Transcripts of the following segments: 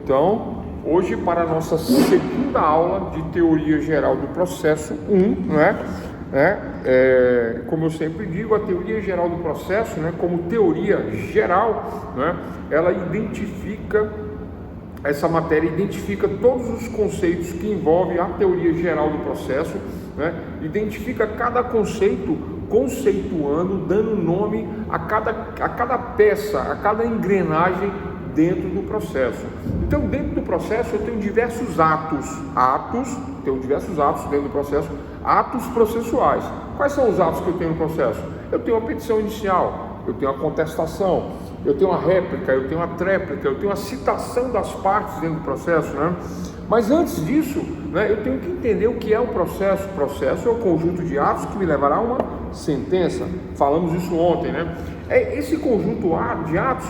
Então, hoje para a nossa segunda aula de Teoria Geral do Processo 1, como eu sempre digo, a Teoria Geral do Processo, como teoria geral, ela identifica, essa matéria identifica todos os conceitos que envolvem a teoria geral do processo, identifica cada conceito, conceituando, dando nome a cada peça, a cada engrenagem dentro do processo. Então, dentro do processo eu tenho diversos tenho diversos atos dentro do processo, atos processuais. Quais são os atos que eu tenho no processo? Eu tenho a petição inicial, eu tenho a contestação, eu tenho a réplica, eu tenho a tréplica, eu tenho a citação das partes dentro do processo, Mas antes disso, eu tenho que entender o que é o processo. O processo é o conjunto de atos que me levará a uma sentença. Falamos isso ontem, Esse conjunto de atos,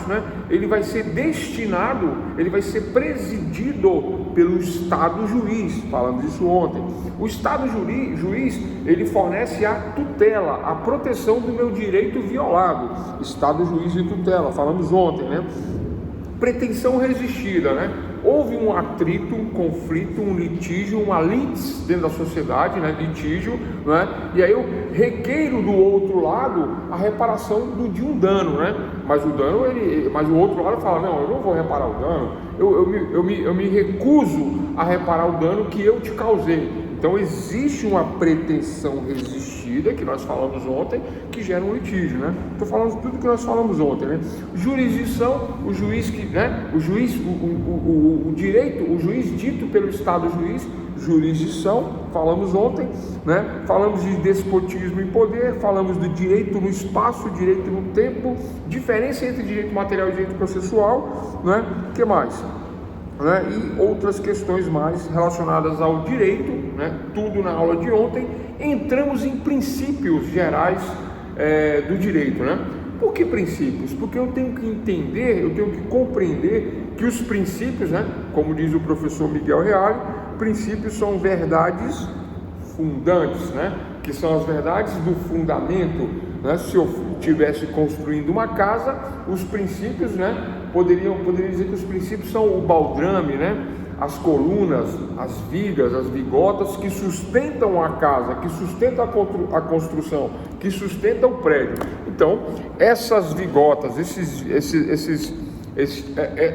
ele vai ser destinado, ele vai ser presidido pelo Estado juiz. Falamos isso ontem. O Estado juiz, ele fornece a tutela, a proteção do meu direito violado. Estado juiz e tutela, falamos ontem, Pretensão resistida, Houve um atrito, um conflito, um litígio, uma litis dentro da sociedade, litígio, E aí eu requeiro do outro lado a reparação de um dano, Mas o dano, mas o outro lado fala, não, eu não vou reparar o dano, eu me recuso a reparar o dano que eu te causei. Então existe uma pretensão resistida, que nós falamos ontem, que gera um litígio, Estou falando tudo que nós falamos ontem, Jurisdição, o juiz que, o direito, o juiz dito pelo Estado juiz, jurisdição, falamos ontem, Falamos de despotismo e poder, falamos do direito no espaço, direito no tempo, diferença entre direito material e direito processual, O que mais? E outras questões mais relacionadas ao direito, tudo na aula de ontem. Entramos em princípios gerais do direito, Por que princípios? Porque eu tenho que entender, eu tenho que compreender que os princípios, como diz o professor Miguel Reale, princípios são verdades fundantes, que são as verdades do fundamento, Se eu estivesse construindo uma casa, os princípios, poderia dizer que os princípios são o baldrame, as colunas, as vigas, as vigotas que sustentam a casa, que sustentam a construção, que sustentam o prédio. Então, essas vigotas,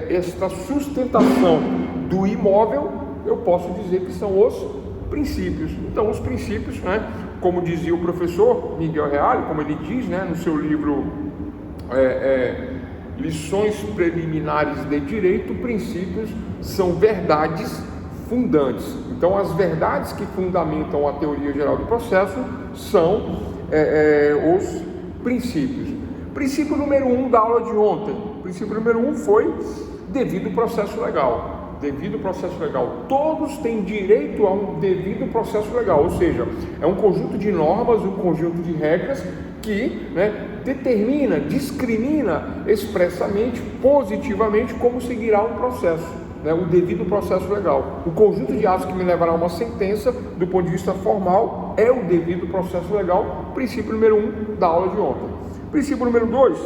esta sustentação do imóvel, eu posso dizer que são os princípios. Então, os princípios, como dizia o professor Miguel Reale, como ele diz, no seu livro Lições Preliminares de Direito, princípios são verdades fundantes. Então, as verdades que fundamentam a teoria geral do processo são os princípios. Princípio número 1 da aula de ontem. Princípio número 1 foi devido processo legal. Devido processo legal. Todos têm direito a um devido processo legal, ou seja, é um conjunto de normas, um conjunto de regras que determina, discrimina expressamente, positivamente, como seguirá um processo, o devido processo legal. O conjunto de atos que me levará a uma sentença, do ponto de vista formal, é o devido processo legal, princípio número 1 da aula de ontem. Princípio número 2,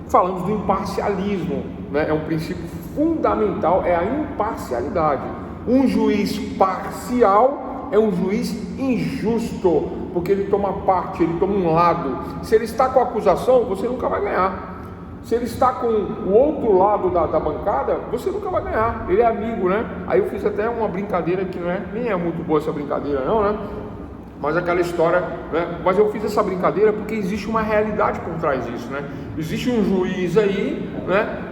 falamos do imparcialismo, é um princípio fundamental, é a imparcialidade. Um juiz parcial é um juiz injusto, porque ele toma parte, ele toma um lado. Se ele está com a acusação, você nunca vai ganhar. Se ele está com o outro lado da bancada, você nunca vai ganhar. Ele é amigo, Aí eu fiz até uma brincadeira que nem é muito boa essa brincadeira não, Mas aquela história, Mas eu fiz essa brincadeira porque existe uma realidade por trás disso, Existe um juiz aí,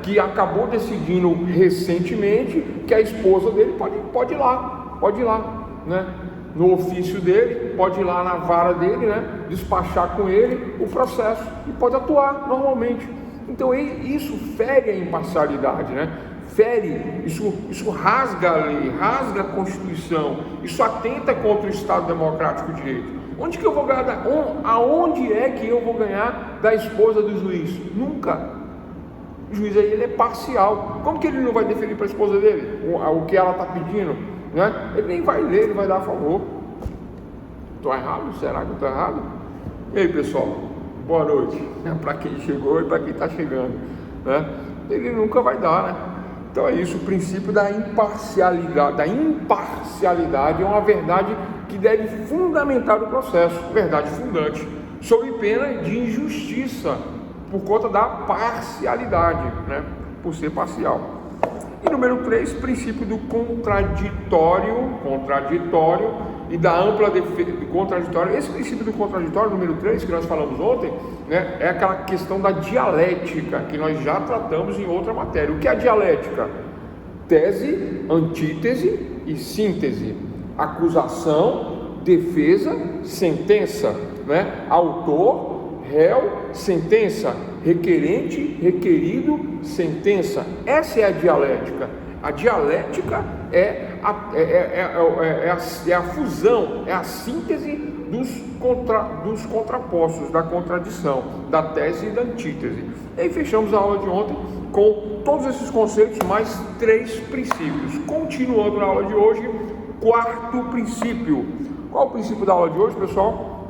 que acabou decidindo recentemente que a esposa dele pode ir lá, no ofício dele, pode ir lá na vara dele, despachar com ele o processo e pode atuar normalmente. Então isso fere a imparcialidade, Fere, isso rasga a lei, rasga a Constituição, isso atenta contra o Estado Democrático de Direito. Onde que eu vou ganhar? Aonde é que eu vou ganhar da esposa do juiz? Nunca. O juiz aí, ele é parcial. Como que ele não vai defender para a esposa dele o que ela está pedindo? Ele nem vai ler, ele vai dar a favor. Estou errado? Será que eu estou errado? E aí, pessoal, boa noite. Para quem chegou e para quem está chegando. Ele nunca vai dar, Então é isso, o princípio da imparcialidade. Da imparcialidade é uma verdade que deve fundamentar o processo, verdade fundante, sob pena de injustiça, por conta da parcialidade, né? Por ser parcial. E número 3, princípio do contraditório e da ampla defesa do contraditório. Esse princípio do contraditório, número 3, que nós falamos ontem, né, é aquela questão da dialética, que nós já tratamos em outra matéria. O que é a dialética? Tese, antítese e síntese. Acusação, defesa, sentença, né? Autor, réu, sentença. Requerente, requerido, sentença. Essa é a dialética. A dialética é a fusão, é a síntese dos contrapostos, da contradição, da tese e da antítese. E aí fechamos a aula de ontem com todos esses conceitos, mais 3 princípios. Continuando na aula de hoje, 4º princípio. Qual é o princípio da aula de hoje, pessoal?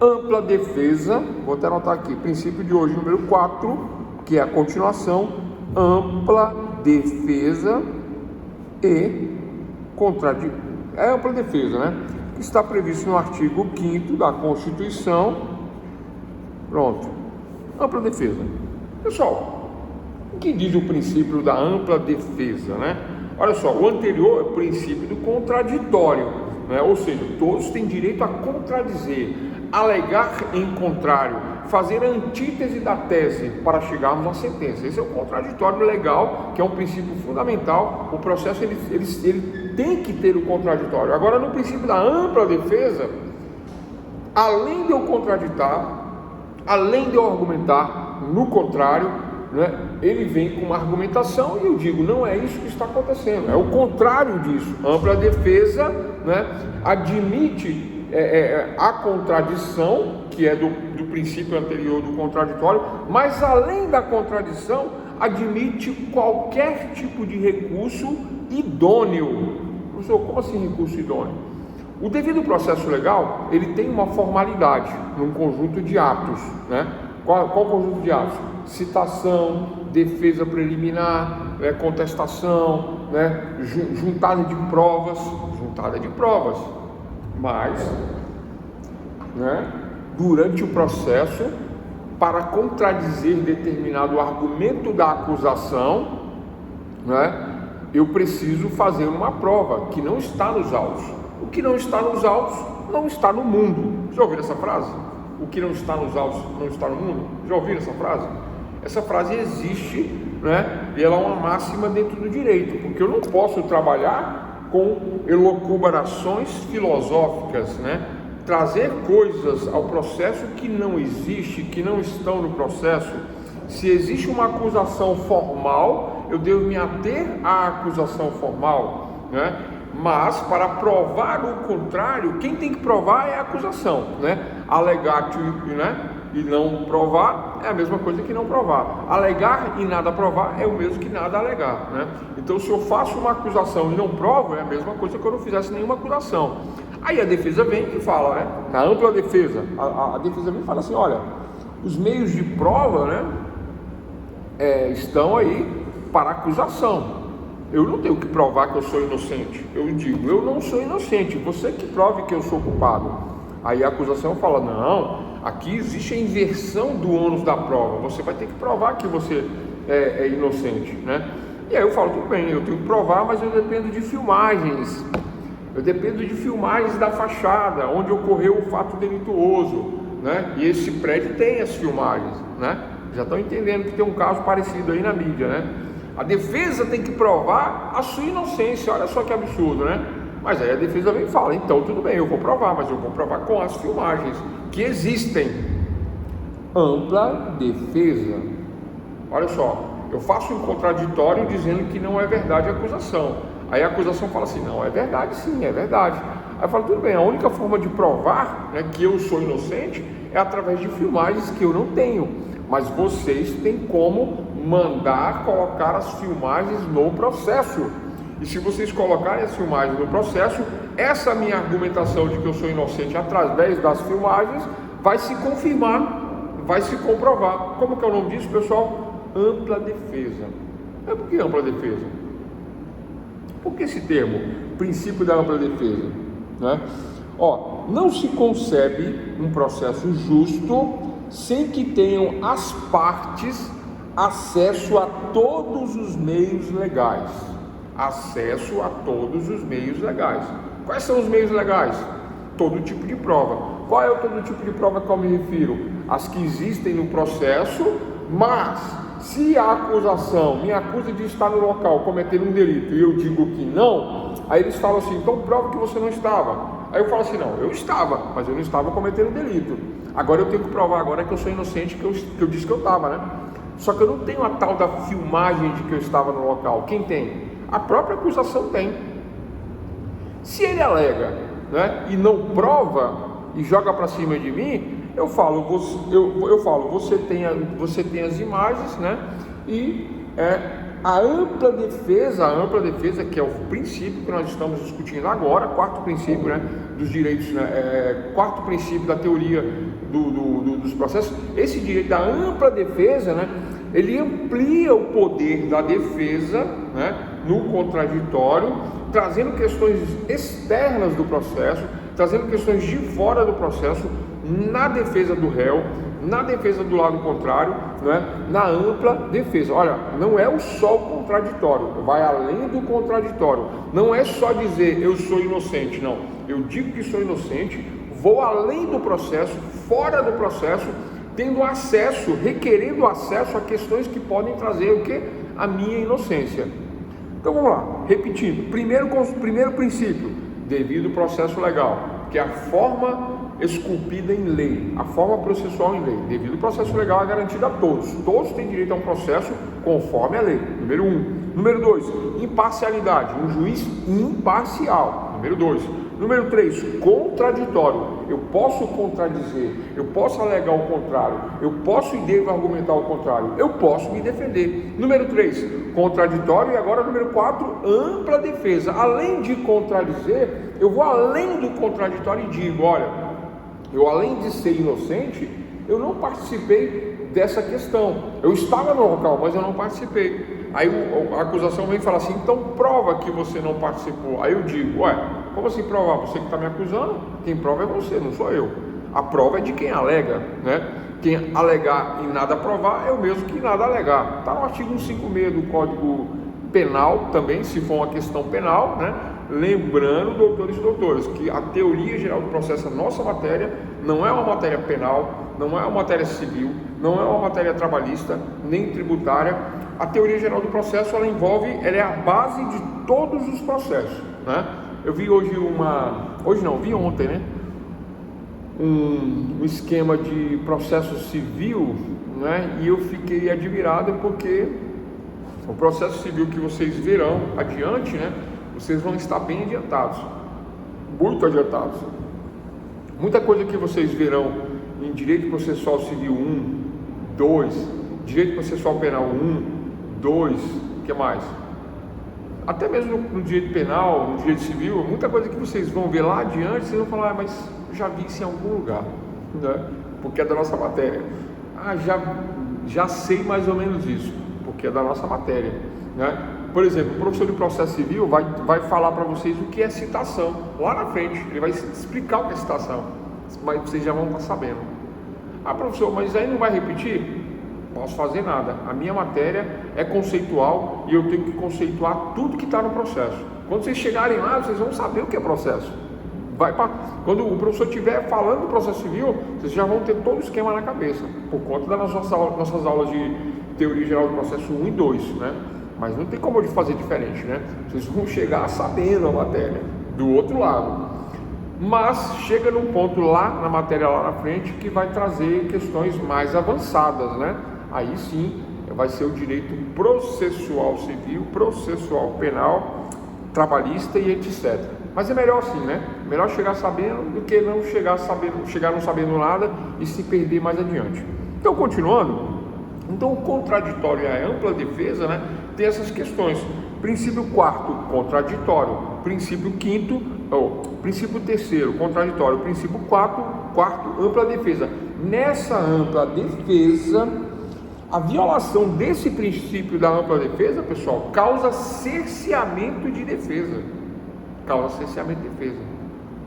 Ampla defesa, vou até anotar aqui, princípio de hoje, número 4, que é a continuação, ampla defesa e contraditório. É ampla defesa, né? Que está previsto no artigo 5º da Constituição. Pronto, ampla defesa. Pessoal, o que diz o princípio da ampla defesa, né? Olha só, o anterior é o princípio do contraditório, né? Ou seja, todos têm direito a contradizer, alegar em contrário, fazer a antítese da tese para chegarmos à sentença. Esse é o contraditório legal, que é um princípio fundamental. O processo ele tem que ter o contraditório. Agora, no princípio da ampla defesa, além de eu contraditar, além de eu argumentar no contrário, né, ele vem com uma argumentação e eu digo, não é isso que está acontecendo, é o contrário disso. Ampla defesa, né, admite a contradição, que é do princípio anterior do contraditório, mas além da contradição, admite qualquer tipo de recurso idôneo. Professor, como assim recurso idôneo? O devido processo legal, ele tem uma formalidade num conjunto de atos, né? Qual conjunto de atos? Citação, defesa preliminar, contestação, né? Juntada de provas. Mas, né, durante o processo, para contradizer determinado argumento da acusação, né, eu preciso fazer uma prova que não está nos autos. O que não está nos autos não está no mundo. Já ouviram essa frase? O que não está nos autos não está no mundo? Já ouviram essa frase? Essa frase existe, né, e ela é uma máxima dentro do direito, porque eu não posso trabalhar com elucubrações filosóficas, né? Trazer coisas ao processo que não existe, que não estão no processo. Se existe uma acusação formal, eu devo me ater à acusação formal, né? Mas para provar o contrário, quem tem que provar é a acusação, né? Alegatio, né? E não provar é a mesma coisa que não provar. Alegar e nada provar é o mesmo que nada alegar, né? Então, se eu faço uma acusação e não provo, é a mesma coisa que eu não fizesse nenhuma acusação. Aí a defesa vem e fala, né? Na ampla defesa, a defesa vem e fala assim, olha, os meios de prova, né, estão aí para acusação. Eu não tenho que provar que eu sou inocente. Eu digo, eu não sou inocente, você que prove que eu sou culpado. Aí a acusação fala, não, aqui existe a inversão do ônus da prova, você vai ter que provar que você é inocente, né? E aí eu falo, tudo bem, eu tenho que provar, mas eu dependo de filmagens. Eu dependo de filmagens da fachada, onde ocorreu o fato delituoso, né? E esse prédio tem as filmagens, né? Já estão entendendo que tem um caso parecido aí na mídia, né? A defesa tem que provar a sua inocência, olha só que absurdo, né? Mas aí a defesa vem e fala, então tudo bem, eu vou provar, mas eu vou provar com as filmagens que existem. Ampla defesa. Olha só, eu faço um contraditório dizendo que não é verdade a acusação. Aí a acusação fala assim, não, é verdade sim, é verdade. Aí eu falo, tudo bem, a única forma de provar, né, que eu sou inocente é através de filmagens que eu não tenho. Mas vocês têm como mandar colocar as filmagens no processo. E se vocês colocarem as filmagens no processo, essa minha argumentação de que eu sou inocente através das filmagens vai se confirmar, vai se comprovar. Como que é o nome disso, pessoal? Ampla defesa. Mas por que ampla defesa? Por que esse termo, princípio da ampla defesa? Né? Não se concebe um processo justo sem que tenham as partes acesso a todos os meios legais. Acesso a todos os meios legais. Quais são os meios legais? Todo tipo de prova. Qual é o todo tipo de prova que eu me refiro? As que existem no processo, mas se a acusação me acusa de estar no local cometendo um delito e eu digo que não, aí eles falam assim, então prova que você não estava. Aí eu falo assim, não, eu estava, mas eu não estava cometendo delito. Agora eu tenho que provar agora que eu sou inocente, que eu disse que eu estava, né? Só que eu não tenho a tal da filmagem de que eu estava no local. Quem tem? A própria acusação tem. Se ele alega, né, e não prova e joga para cima de mim, eu falo, você tem as imagens, né? E a ampla defesa, que é o princípio que nós estamos discutindo agora, quarto princípio, né, dos direitos, né, quarto princípio da teoria dos processos, esse direito da ampla defesa, né, ele amplia o poder da defesa, né, no contraditório, trazendo questões externas do processo, trazendo questões de fora do processo, na defesa do réu, na defesa do lado contrário, né, na ampla defesa. Olha, não é só o contraditório, vai além do contraditório. Não é só dizer eu sou inocente, não. Eu digo que sou inocente, vou além do processo, fora do processo, tendo acesso, requerendo acesso a questões que podem trazer o que? A minha inocência. Então vamos lá, repetindo. Primeiro princípio, devido processo legal, que é a forma esculpida em lei, a forma processual em lei. Devido processo legal é garantida a todos. Todos têm direito a um processo conforme a lei. Número 1. Número 2, imparcialidade. Um juiz imparcial. Número 2. Número 3, contraditório. Eu posso contradizer, eu posso alegar o contrário, eu posso e devo argumentar o contrário, eu posso me defender. Número 3, contraditório. E agora número 4, ampla defesa. Além de contradizer, eu vou além do contraditório e digo, olha, eu além de ser inocente, eu não participei dessa questão. Eu estava no local, mas eu não participei. Aí a acusação vem e fala assim, então prova que você não participou. Aí eu digo, como assim provar? Você que está me acusando? Quem prova é você, não sou eu. A prova é de quem alega, né? Quem alegar e nada provar é o mesmo que nada alegar. Está no artigo 156 do Código Penal também, se for uma questão penal, né? Lembrando, doutores e doutoras, que a teoria geral do processo, a nossa matéria, não é uma matéria penal, não é uma matéria civil, não é uma matéria trabalhista, nem tributária. A teoria geral do processo, ela é a base de todos os processos, né? Eu vi vi ontem, né? Um esquema de processo civil, né? E eu fiquei admirado porque o processo civil que vocês verão adiante, né? Vocês vão estar bem adiantados, muito adiantados. Muita coisa que vocês verão em Direito Processual Civil 1, 2, Direito Processual Penal 1, 2, o que mais? Até mesmo no Direito Penal, no Direito Civil, muita coisa que vocês vão ver lá adiante, vocês vão falar, mas eu já vi isso em algum lugar, né? Porque é da nossa matéria. Já sei mais ou menos isso, porque é da nossa matéria, né? Por exemplo, o professor de processo civil vai falar para vocês o que é citação. Lá na frente, ele vai explicar o que é citação. Mas vocês já vão estar sabendo. Ah, professor, mas aí não vai repetir? Posso fazer nada. A minha matéria é conceitual e eu tenho que conceituar tudo que está no processo. Quando vocês chegarem lá, vocês vão saber o que é processo. Quando o professor estiver falando do processo civil, vocês já vão ter todo o esquema na cabeça, por conta das nossas aulas de teoria geral do processo 1 e 2, né? Mas não tem como eu fazer diferente, né? Vocês vão chegar sabendo a matéria do outro lado. Mas chega num ponto lá na matéria lá na frente que vai trazer questões mais avançadas, né? Aí sim vai ser o direito processual civil, processual penal, trabalhista e etc. Mas é melhor assim, né? Melhor chegar sabendo do que não chegar não sabendo nada e se perder mais adiante. Então, continuando, então o contraditório e a ampla defesa, né, tem essas questões. Princípio quarto, contraditório. Princípio terceiro, contraditório. Princípio quarto, ampla defesa. Nessa ampla defesa, A violação desse princípio da ampla defesa, pessoal, causa cerceamento de defesa. Causa cerceamento de defesa.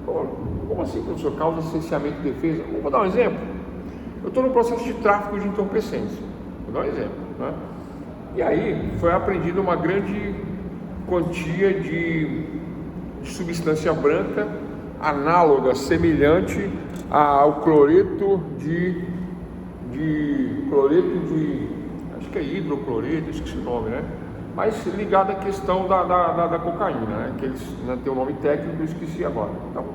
Como assim, professor? Causa cerceamento de defesa? Vou dar um exemplo. Eu estou no processo de tráfico de entorpecentes. Vou dar um exemplo, né? E aí foi apreendida uma grande quantia de substância branca análoga, semelhante ao cloreto acho que é hidrocloreto, esqueci o nome, né? Mas ligado à questão da cocaína, né? Que eles, né, tem um nome técnico, eu esqueci agora. Então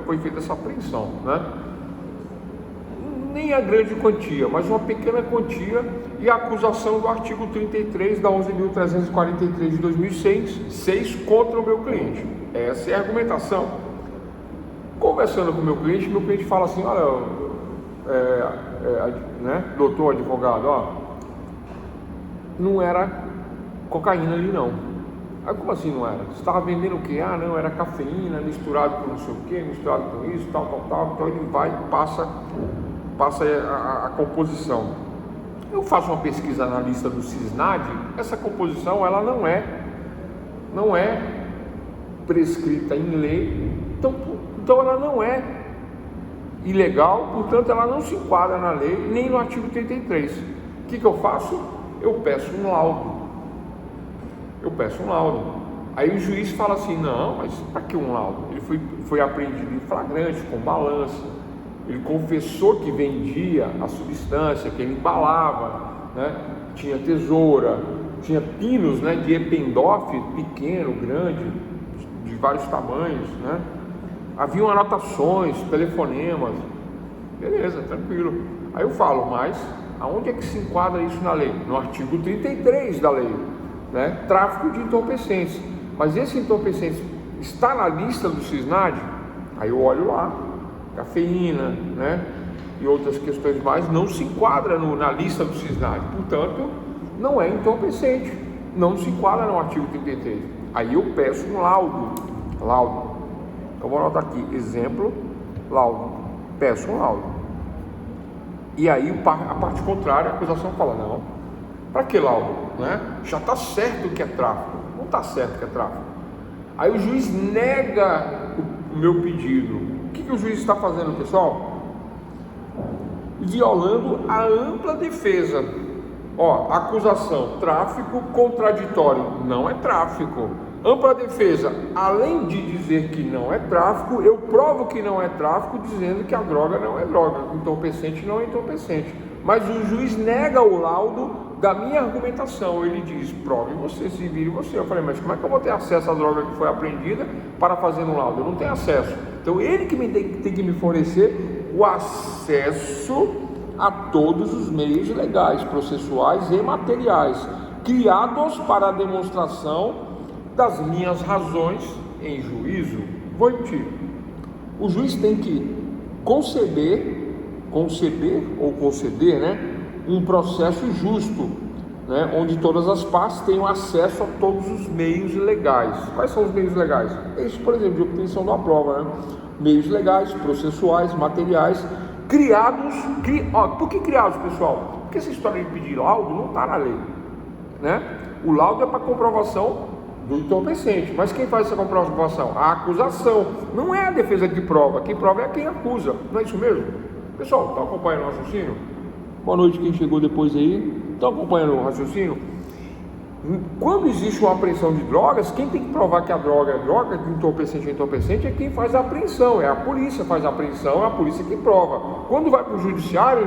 foi feita essa apreensão, né? Nem a grande quantia, mas uma pequena quantia, e a acusação do artigo 33 da 11.343 de 2006 contra o meu cliente. Essa é a argumentação. Conversando com o meu cliente fala assim: olha, né, doutor advogado, ó, não era cocaína ali não. Aí, como assim não era? Você estava vendendo o quê? Ah, não, era cafeína misturado com não sei o quê, misturado com isso, tal. Então ele vai e passa a composição. Eu faço uma pesquisa na lista do CISNAD, essa composição ela não é prescrita em lei, então ela não é ilegal, portanto ela não se enquadra na lei, nem no artigo 33. O que eu faço? Eu peço um laudo. Aí o juiz fala assim: não, mas para que um laudo? Ele foi apreendido em flagrante, com balança. Ele confessou que vendia a substância, que ele embalava, né? Tinha tesoura, tinha pinos, né, de Eppendorf, pequeno, grande, de vários tamanhos, né? Haviam anotações, telefonemas. Beleza, tranquilo. Aí eu falo: mas aonde é que se enquadra isso na lei? No artigo 33 da lei, né? Tráfico de entorpecentes. Mas esse entorpecente está na lista do CISNAD? Aí eu olho lá, cafeína, né, e outras questões mais, não se enquadra na lista do CISNAD, portanto, não é entorpecente, não se enquadra no artigo 33. Aí eu peço um laudo. Eu vou anotar aqui, exemplo, laudo. Peço um laudo. E aí a parte contrária, a acusação fala: não, para que laudo? Né? Já está certo que é tráfico. Não está certo que é tráfico. Aí o juiz nega o meu pedido. O que o juiz está fazendo, pessoal? Violando a ampla defesa. Ó, acusação: tráfico, contraditório: não é tráfico. Ampla defesa: além de dizer que não é tráfico, eu provo que não é tráfico, dizendo que a droga não é droga, entorpecente não é entorpecente. Mas o juiz nega o laudo da minha argumentação. Ele diz: prove você, se vire você. Eu falei: mas como é que eu vou ter acesso à droga que foi apreendida para fazer um laudo? Eu não tenho acesso. Então ele que tem que me fornecer o acesso a todos os meios legais, processuais e materiais, criados para a demonstração das minhas razões em juízo. Vou repetir: o juiz tem que conceber ou conceder, né, um processo justo, né, onde todas as partes tenham acesso a todos os meios legais. Quais são os meios legais? Esse, por exemplo, de obtenção da prova, né? Meios legais, processuais, materiais, criados. Por que criados, pessoal? Porque essa história de pedir laudo não está na lei, né? O laudo é para comprovação do entorpecente, mas quem faz essa comprovação? A acusação. Não é a defesa que prova, quem prova é quem acusa. Não é isso mesmo? Pessoal, está acompanhando o raciocínio? Boa noite quem chegou depois aí. Estão acompanhando o raciocínio? Quando existe uma apreensão de drogas, quem tem que provar que a droga é droga, que o entorpecente é entorpecente, é quem faz a apreensão, é a polícia faz a apreensão, é a polícia que prova. Quando vai para o judiciário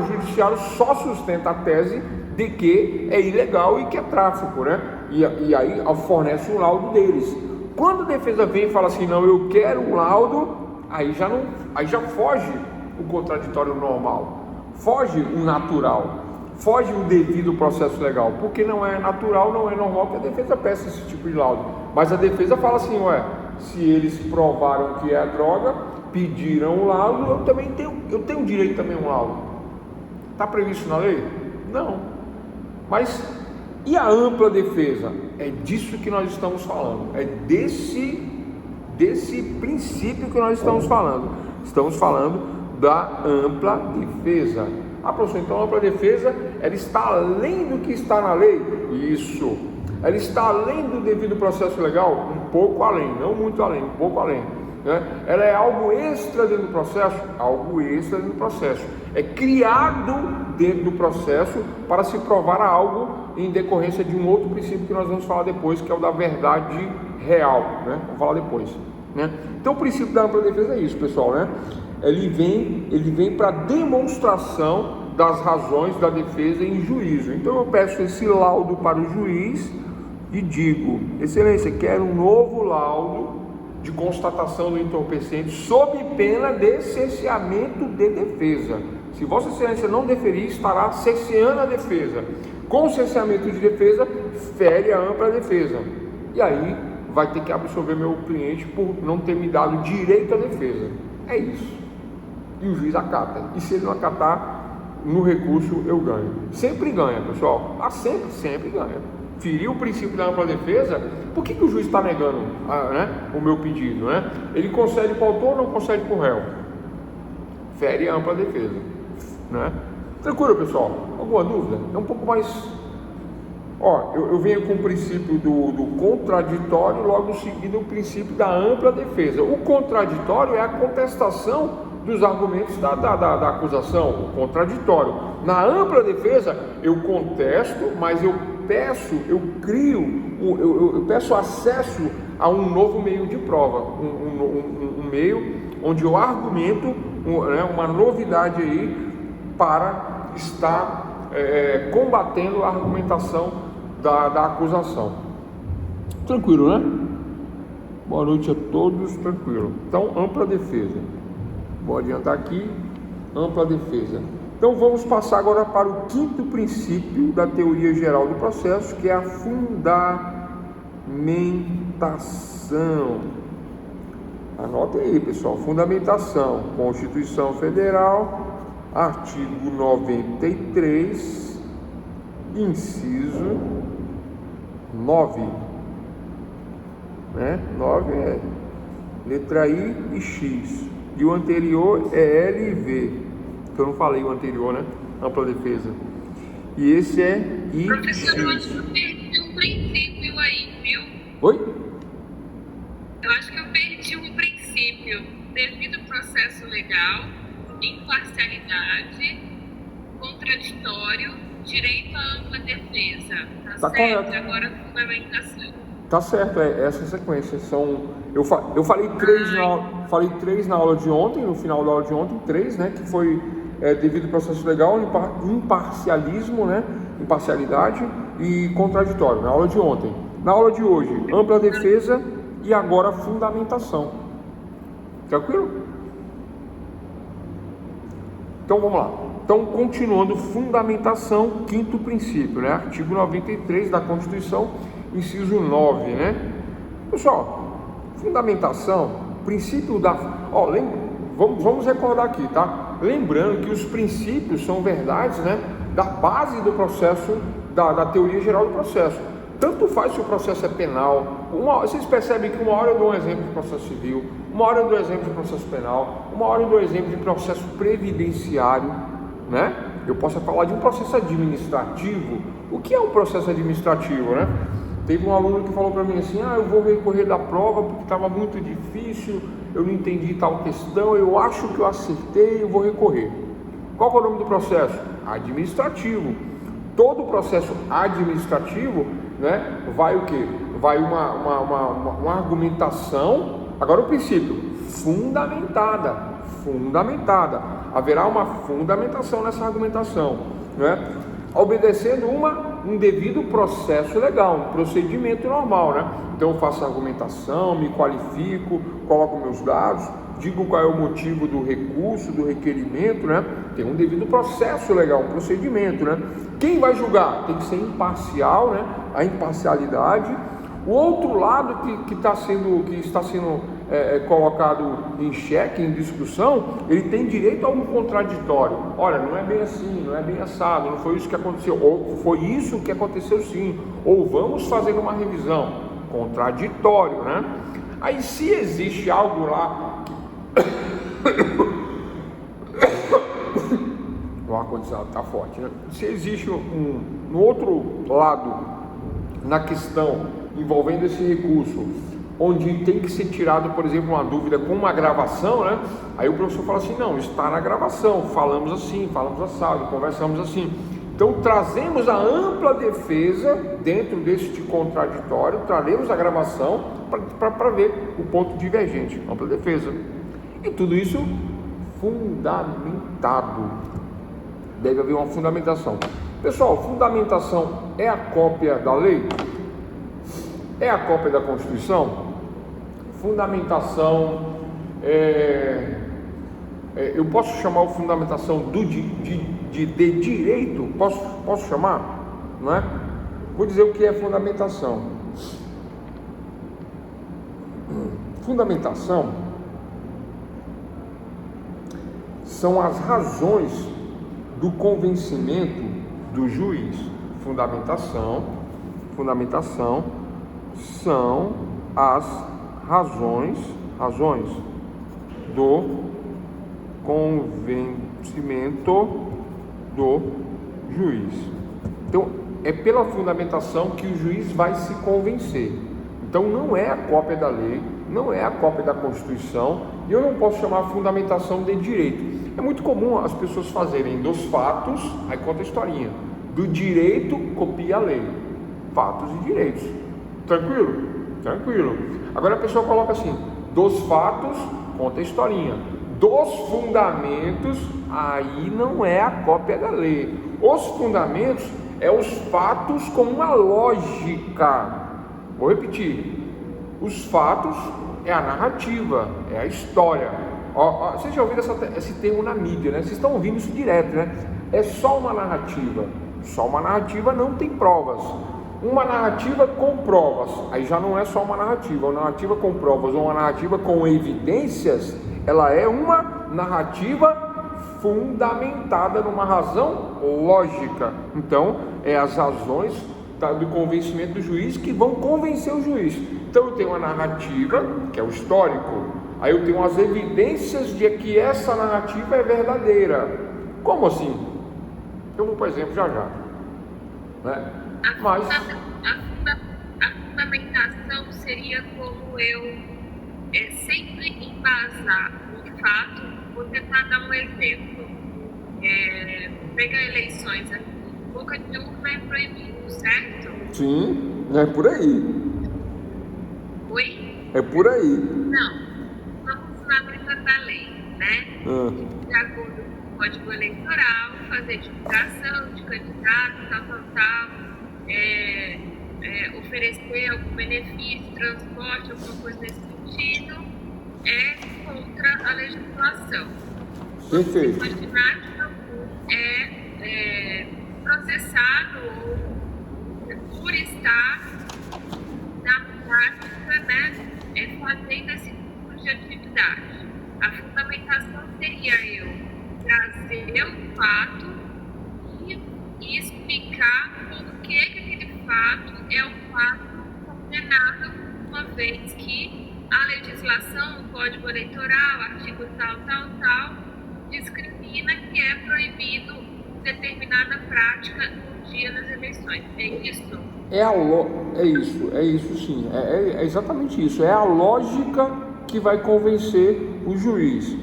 só sustenta a tese de que é ilegal e que é tráfico, né? E aí fornece um laudo deles. Quando a defesa vem e fala assim: não, eu quero um laudo, aí já foge o contraditório normal, foge o natural, foge o devido processo legal, porque não é natural, não é normal que a defesa peça esse tipo de laudo. Mas a defesa fala assim: ué, se eles provaram que é a droga, pediram o laudo, eu tenho direito também a um laudo. Está previsto na lei? Não. Mas e a ampla defesa? É disso que nós estamos falando, é desse princípio que nós estamos falando. Estamos falando da ampla defesa. Ah, professor, então a ampla defesa, ela está além do que está na lei? Isso. Ela está além do devido processo legal? Um pouco além, não muito além, um pouco além. Né? Ela é algo extra dentro do processo? Algo extra dentro do processo. É criado dentro do processo para se provar algo em decorrência de um outro princípio que nós vamos falar depois, que é o da verdade real, né? Vamos falar depois, né? Então o princípio da ampla defesa é isso, pessoal, né? Ele vem para demonstração das razões da defesa em juízo. Então eu peço esse laudo para o juiz e digo: excelência, quero um novo laudo de constatação do entorpecente sob pena de cerceamento de defesa. Se Vossa Excelência não deferir, estará cerceando a defesa. Com cerceamento de defesa, fere a ampla defesa. E aí vai ter que absolver meu cliente por não ter me dado direito à defesa. É isso. E o juiz acata. E se ele não acatar, no recurso eu ganho. Sempre ganha, pessoal. Sempre ganha. Feriu o princípio da ampla defesa, por que o juiz está negando o meu pedido? Né? Ele concede para o autor ou não concede para o réu? Fere a ampla defesa. Né? Tranquilo, pessoal? Alguma dúvida? É um pouco mais... eu venho com o princípio do contraditório, logo em seguida o princípio da ampla defesa. O contraditório é a contestação dos argumentos da acusação, o contraditório. Na ampla defesa, eu contesto, mas eu peço acesso a um novo meio de prova, um meio onde eu argumento uma novidade aí para estar combatendo a argumentação da acusação. Tranquilo, né? Boa noite a todos, tranquilo. Então, ampla defesa. Vou adiantar aqui, ampla defesa. Então vamos passar agora para o quinto princípio da teoria geral do processo, que é a fundamentação. Anotem aí, pessoal, fundamentação, Constituição Federal, artigo 93, inciso 9. 9 é letra I e X. E o anterior é LV. Eu não falei o anterior, né? Ampla defesa. E esse é I. Professor, eu acho que eu perdi um princípio aí, viu? Oi? Eu acho que eu perdi um princípio. Devido processo legal, imparcialidade, contraditório, direito à ampla defesa. Tá certo? Correto. Agora fundamentação. Tá certo, essa sequência. Eu falei três na aula de ontem, no final da aula de ontem, 3, né? Que foi devido ao processo legal, imparcialismo, né? Imparcialidade e contraditório, na aula de ontem. Na aula de hoje, ampla defesa e agora fundamentação. Tranquilo? Então vamos lá. Então, continuando, fundamentação, quinto princípio, né? Artigo 93 da Constituição, inciso 9, né? Pessoal, fundamentação, princípio da... vamos recordar aqui, tá? Lembrando que os princípios são verdades, né? Da base do processo, da teoria geral do processo. Tanto faz se o processo é penal. Vocês percebem que uma hora eu dou um exemplo de processo civil, uma hora eu dou exemplo de processo penal, uma hora eu dou exemplo de processo previdenciário, né? Eu posso falar de um processo administrativo. O que é um processo administrativo, né? Teve um aluno que falou para mim assim: eu vou recorrer da prova porque estava muito difícil, eu não entendi tal questão, eu acho que eu acertei, eu vou recorrer. Qual é o nome do processo? Administrativo. Todo processo administrativo, né, vai o quê? Vai uma argumentação, agora o princípio, fundamentada. Haverá uma fundamentação nessa argumentação, né? Obedecendo um devido processo legal, um procedimento normal, né? Então eu faço a argumentação, me qualifico, coloco meus dados, digo qual é o motivo do recurso, do requerimento, né? Tem um devido processo legal, um procedimento, né? Quem vai julgar? Tem que ser imparcial, né? A imparcialidade. O outro lado que está sendo colocado em xeque, em discussão, ele tem direito a um contraditório. Olha, não é bem assim, não é bem assado, não foi isso que aconteceu, ou foi isso que aconteceu sim, ou vamos fazer uma revisão. Contraditório, né? Aí se existe algo lá O ar-condicionado está forte, né? Se existe no outro lado, na questão envolvendo esse recurso, onde tem que ser tirado, por exemplo, uma dúvida com uma gravação, né? Aí o professor fala assim, não, está na gravação, falamos assim, falamos assado, conversamos assim. Então trazemos a ampla defesa dentro deste contraditório, traremos a gravação para ver o ponto divergente, ampla defesa. E tudo isso fundamentado. Deve haver uma fundamentação. Pessoal, fundamentação é a cópia da lei? É a cópia da Constituição? Fundamentação eu posso chamar o fundamentação de direito? Posso chamar? Não é? Vou dizer o que é fundamentação. Fundamentação são as razões do convencimento do juiz. Fundamentação são as razões do convencimento do juiz. Então, é pela fundamentação que o juiz vai se convencer. Então, não é a cópia da lei, não é a cópia da Constituição, e eu não posso chamar fundamentação de direito. É muito comum as pessoas fazerem dos fatos, aí conta a historinha, do direito copia a lei, fatos e direitos. Tranquilo? Tranquilo. Agora a pessoa coloca assim, dos fatos, conta a historinha, dos fundamentos, aí não é a cópia da lei. Os fundamentos é os fatos com uma lógica. Vou repetir, os fatos é a narrativa, é a história. Vocês já ouviram esse termo na mídia, né? Vocês estão ouvindo isso direto, né? É só uma narrativa. Só uma narrativa não tem provas. Uma narrativa com provas, aí já não é só uma narrativa. Uma narrativa com provas ou uma narrativa com evidências, ela é uma narrativa fundamentada numa razão lógica. Então, é as razões do convencimento do juiz que vão convencer o juiz. Então, eu tenho uma narrativa, que é o histórico, aí eu tenho as evidências de que essa narrativa é verdadeira. Como assim? Eu vou, por exemplo, já, né? A fundamentação seria como eu sempre embasar um fato. Vou tentar dar um exemplo. Pegar eleições aqui. Boca de urna é proibido, certo? Sim, é por aí. Oi? É por aí. Não, vamos na letra da lei, né? De acordo com o Código Eleitoral, fazer divulgação de candidato, tal. Oferecer algum benefício, transporte, alguma coisa nesse sentido, é contra a legislação. Perfeito. Imaginar que algum é processado ou por estar na prática, né, fazendo esse tipo de atividade. A fundamentação seria eu trazer o fato e explicar por que aquele fato é um fato condenável, uma vez que a legislação, o Código Eleitoral, artigo tal, discrimina que é proibido determinada prática no dia das eleições. É isso? É isso sim, é exatamente isso, é a lógica que vai convencer o juiz.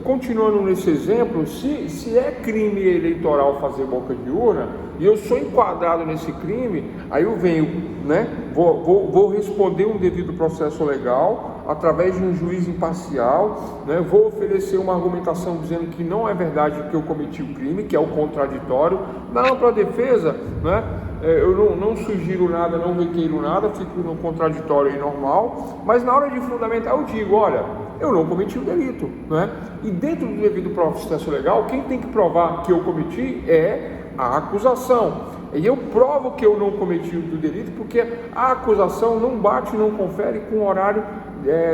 Continuando nesse exemplo, se é crime eleitoral fazer boca de urna e eu sou enquadrado nesse crime, aí eu venho, né? Vou responder um devido processo legal através de um juiz imparcial, né? Vou oferecer uma argumentação dizendo que não é verdade que eu cometi o crime, que é o contraditório. Na ampla defesa, né? Eu não sugiro nada, não requeiro nada, fico no contraditório e normal, mas na hora de fundamentar eu digo, olha, eu não cometi o delito, né? E dentro do devido processo legal, quem tem que provar que eu cometi é a acusação. E eu provo que eu não cometi o delito porque a acusação não bate, não confere com o horário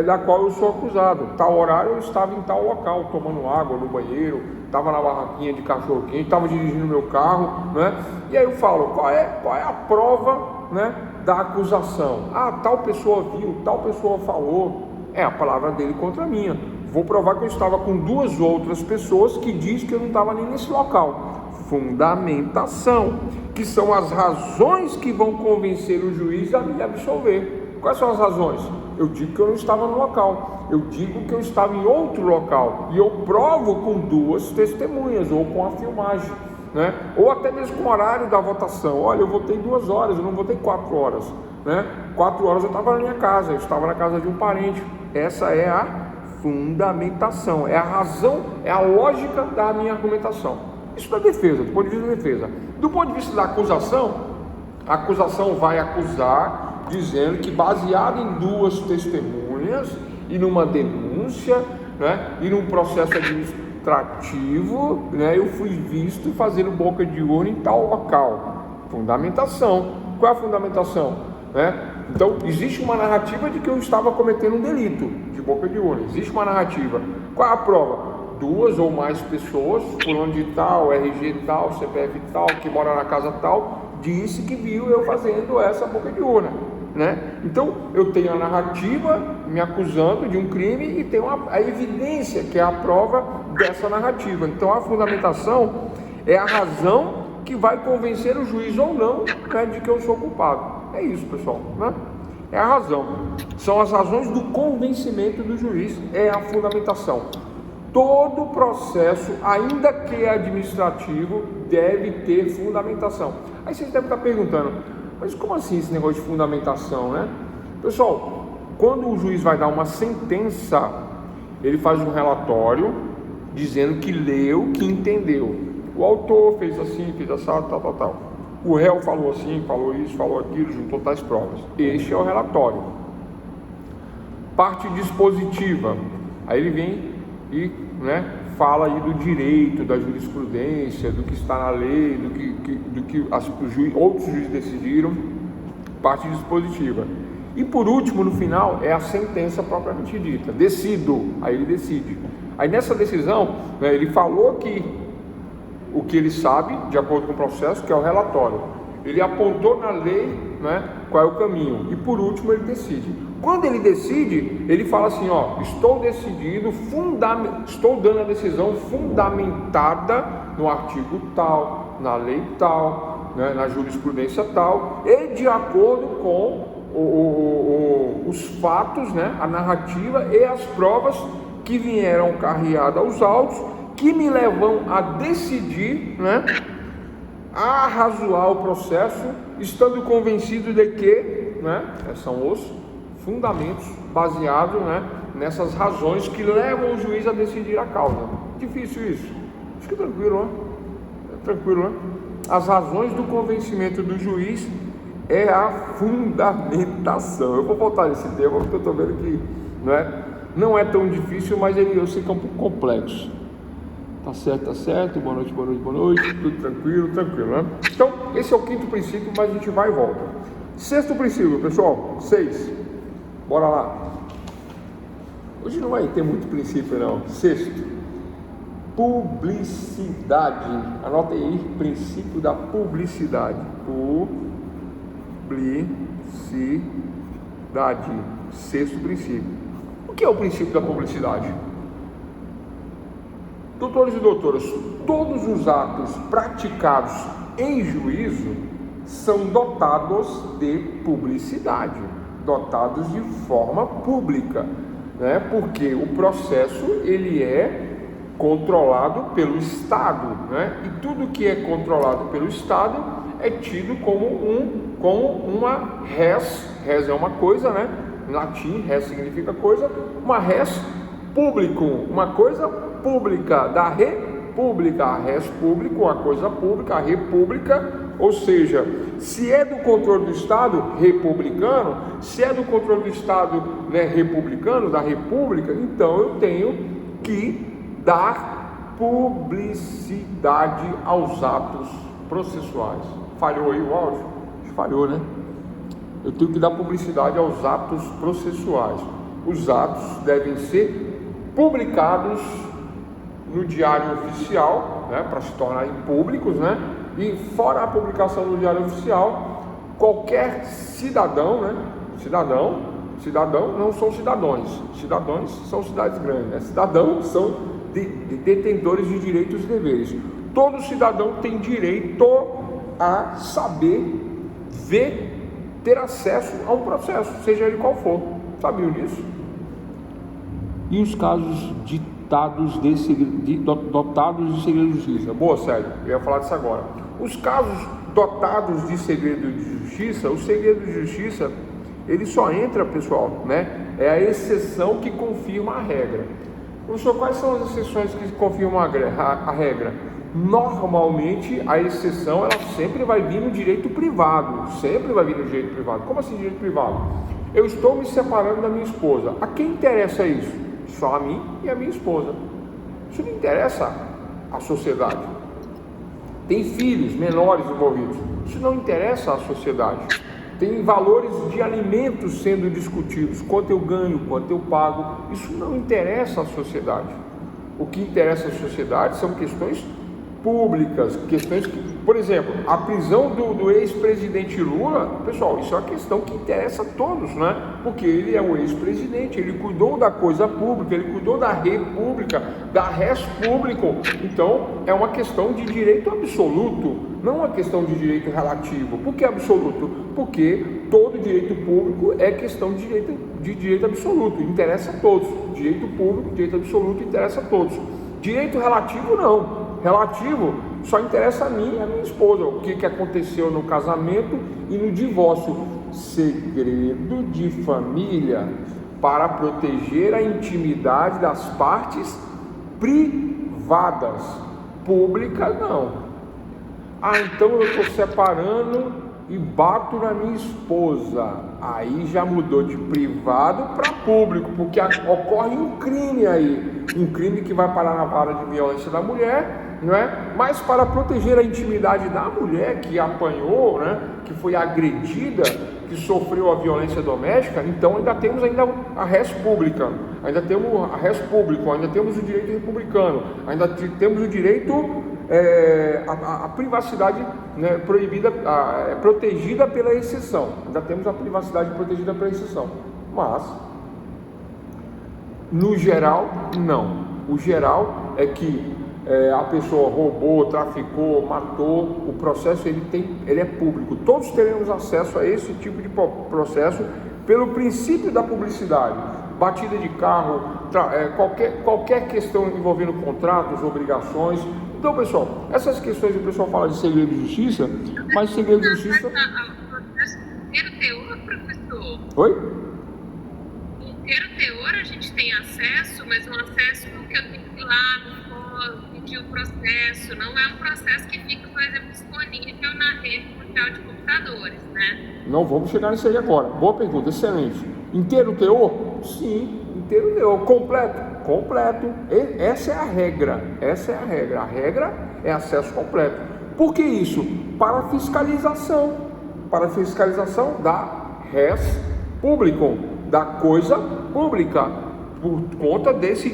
da qual eu sou acusado. Tal horário eu estava em tal local, tomando água no banheiro, estava na barraquinha de cachorro quente, estava dirigindo meu carro, né? E aí eu falo, qual é a prova, né, da acusação? Tal pessoa viu, tal pessoa falou. É a palavra dele contra a minha. Vou provar que eu estava com 2 outras pessoas que diz que eu não estava nem nesse local. Fundamentação, que são as razões que vão convencer o juiz a me absolver. Quais são as razões? Eu digo que eu não estava no local, eu digo que eu estava em outro local, e eu provo com 2 testemunhas, ou com a filmagem, né? Ou até mesmo com o horário da votação. Olha, eu votei 2 horas, eu não votei 4 horas, né? 4 horas eu estava na minha casa, eu estava na casa de um parente. Essa é a fundamentação, é a razão, é a lógica da minha argumentação. Isso da defesa, do ponto de vista da defesa. Do ponto de vista da acusação, a acusação vai acusar dizendo que, baseado em 2 testemunhas e numa denúncia, né, e num processo administrativo, né, eu fui visto fazendo boca de urna em tal local. Fundamentação. Qual é a fundamentação? Né? Então, existe uma narrativa de que eu estava cometendo um delito de boca de urna. Existe uma narrativa. Qual é a prova? 2 ou mais pessoas, fulano de tal, RG tal, CPF tal, que mora na casa tal, disse que viu eu fazendo essa boca de urna, né? Então, eu tenho a narrativa me acusando de um crime e tenho a evidência, que é a prova dessa narrativa. Então, a fundamentação é a razão que vai convencer o juiz ou não, né, de que eu sou culpado. É isso, pessoal, né? É a razão. São as razões do convencimento do juiz, é a fundamentação. Todo processo, ainda que administrativo, deve ter fundamentação. Aí vocês devem estar perguntando, mas como assim esse negócio de fundamentação, né? Pessoal, quando o juiz vai dar uma sentença, ele faz um relatório dizendo que leu, que entendeu. O autor fez assim, fez assado, tal. O réu falou assim, falou isso, falou aquilo, juntou tais provas. Este é o relatório. Parte dispositiva. Aí ele vem e, né, fala aí do direito, da jurisprudência, do que está na lei, do que outros juízes decidiram. Parte dispositiva. E por último, no final, é a sentença propriamente dita. Decido. Aí ele decide. Aí nessa decisão, né, ele falou que o que ele sabe, de acordo com o processo, que é o relatório. Ele apontou na lei, né, qual é o caminho. E por último, ele decide. Quando ele decide, ele fala assim, ó, estou decidido, estou dando a decisão fundamentada no artigo tal, na lei tal, né, na jurisprudência tal, e de acordo com os fatos, né, a narrativa e as provas que vieram carreadas aos autos, que me levam a decidir, né, a arrazoar o processo, estando convencido de que, né, são os fundamentos baseados, né, nessas razões que levam o juiz a decidir a causa. Difícil isso? Acho que é tranquilo, né? É tranquilo, né? As razões do convencimento do juiz é a fundamentação. Eu vou voltar nesse tema porque eu estou vendo que, né, não é tão difícil, mas eu sei que é um pouco complexo. Tá certo, boa noite, tudo tranquilo, né? Então, esse é o 5º princípio, mas a gente vai e volta. 6º princípio, pessoal, 6, bora lá. Hoje não vai ter muito princípio não. 6º, publicidade. Anota aí, princípio da publicidade. Publicidade, 6º princípio. O que é o princípio da publicidade? Doutores e doutoras, todos os atos praticados em juízo são dotados de publicidade, dotados de forma pública, né? Porque o processo ele é controlado pelo Estado, né? E tudo que é controlado pelo Estado é tido como uma res é uma coisa, né? Em latim, res significa coisa, uma res público, uma coisa pública, da república, a res público, uma coisa pública, a república, ou seja, se é do controle do Estado, republicano, se é do controle do Estado, né, republicano, da república, então eu tenho que dar publicidade aos atos processuais. Falhou aí o áudio? Falhou, né? Eu tenho que dar publicidade aos atos processuais. Os atos devem ser publicados no Diário Oficial, né, para se tornarem públicos, né? E fora a publicação no Diário Oficial, qualquer cidadão, né, Cidadão não são cidadãos. Cidadãos são cidades grandes, né? Cidadãos são detentores de direitos e deveres. Todo cidadão tem direito a saber, ver, ter acesso a um processo, seja ele qual for. Sabiam disso? E os casos dotados de segredo de justiça? Boa, Sérgio, eu ia falar disso agora. Os casos dotados de segredo de justiça, o segredo de justiça, ele só entra, pessoal, né? É a exceção que confirma a regra. Professor, quais são as exceções que confirmam a regra? Normalmente, a exceção, ela sempre vai vir no direito privado. Sempre vai vir no direito privado. Como assim direito privado? Eu estou me separando da minha esposa. A quem interessa isso? Só a mim e a minha esposa. Isso não interessa à sociedade. Tem filhos menores envolvidos. Isso não interessa à sociedade. Tem valores de alimentos sendo discutidos. Quanto eu ganho, quanto eu pago. Isso não interessa à sociedade. O que interessa à sociedade são questões públicas, questões que, por exemplo, a prisão do ex-presidente Lula, pessoal, isso é uma questão que interessa a todos, né? Porque ele é o ex-presidente, ele cuidou da coisa pública, ele cuidou da república, da res público. Então, é uma questão de direito absoluto, não uma questão de direito relativo. Por que absoluto? Porque todo direito público é questão de direito absoluto, interessa a todos. Direito público, direito absoluto, interessa a todos. Direito relativo, não. Relativo só interessa a mim e a minha esposa, o que aconteceu no casamento e no divórcio. Segredo de família para proteger a intimidade das partes privadas. Públicas, não. Ah, então eu estou separando e bato na minha esposa. Aí já mudou de privado para público, porque ocorre um crime aí. Um crime que vai parar na vara de violência da mulher, não é? Mas para proteger a intimidade da mulher que apanhou, né? Que foi agredida, que sofreu a violência doméstica, então ainda temos a res pública, ainda temos a res público, ainda temos o direito republicano, ainda temos o direito a privacidade, né, protegida pela exceção. Ainda temos a privacidade protegida pela exceção, mas no geral não. O geral é que a pessoa roubou, traficou, matou, o processo ele é público. Todos teremos acesso a esse tipo de processo pelo princípio da publicidade. Batida de carro, qualquer questão envolvendo contratos, obrigações. Então, pessoal, essas questões o pessoal fala de segredo de justiça, mas segredo de justiça... Inteiro teor, professor? Oi? Inteiro teor a gente tem acesso, mas um acesso que eu tenho que ir lá no fórum, pedir o processo, não é um processo que fica, por exemplo, disponível na rede mundial de computadores, né? Não vamos chegar nisso aí agora. Boa pergunta, excelente. Inteiro teor? Sim, inteiro teor. Completo? Completo. Essa é a regra. Essa é a regra. A regra é acesso completo. Por que isso? Para fiscalização. Para fiscalização da res público, da coisa pública, por conta desse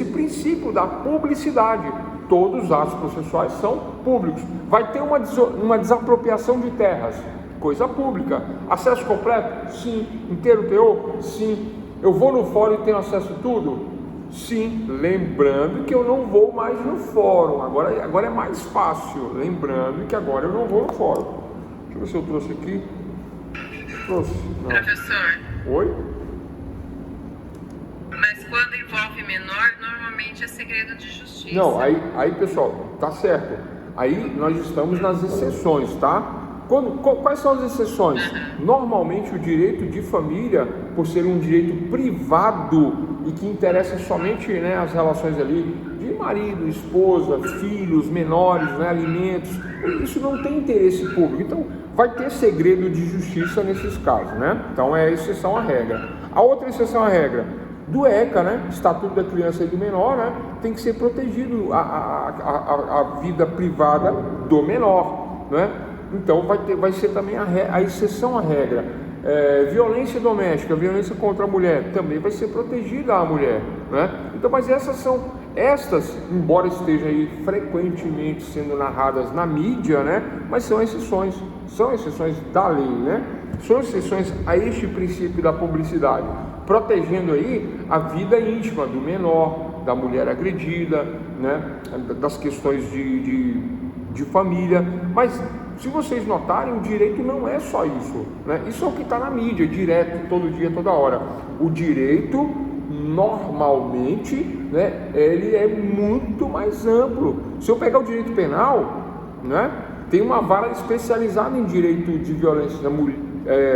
princípio da publicidade. Todos os atos processuais são públicos. Vai ter uma desapropriação de terras, coisa pública. Acesso completo? Sim. Inteiro teor? Sim. Eu vou no fórum e tenho acesso a tudo? Sim. Lembrando que eu não vou mais no fórum. Agora é mais fácil. Lembrando que agora eu não vou no fórum. Deixa eu ver se eu trouxe aqui. Trouxe? Não. Professor. Oi? Mas quando envolve menor, normalmente é segredo de justiça. Não, aí pessoal, tá certo. Aí nós estamos nas exceções, tá? Quais são as exceções? Normalmente o direito de família, por ser um direito privado e que interessa somente, né, as relações ali de marido, esposa, filhos, menores, né, alimentos, isso não tem interesse público. Então vai ter segredo de justiça nesses casos, né? Então é exceção à regra. A outra exceção à regra do ECA, né? Estatuto da Criança e do Menor, né? Tem que ser protegido a vida privada do menor, né? Então vai ser também a exceção à regra. Violência doméstica, violência contra a mulher, também vai ser protegida a mulher, né? Então, mas estas, embora estejam aí frequentemente sendo narradas na mídia, né? Mas são exceções da lei, né? são exceções a este princípio da publicidade, protegendo aí a vida íntima do menor, da mulher agredida, né, das questões de família. Mas se vocês notarem, o direito não é só isso, né? Isso é o que está na mídia, direto, todo dia, toda hora. O direito, normalmente, né, ele é muito mais amplo. Se eu pegar o direito penal, né, tem uma vara especializada em direito de violência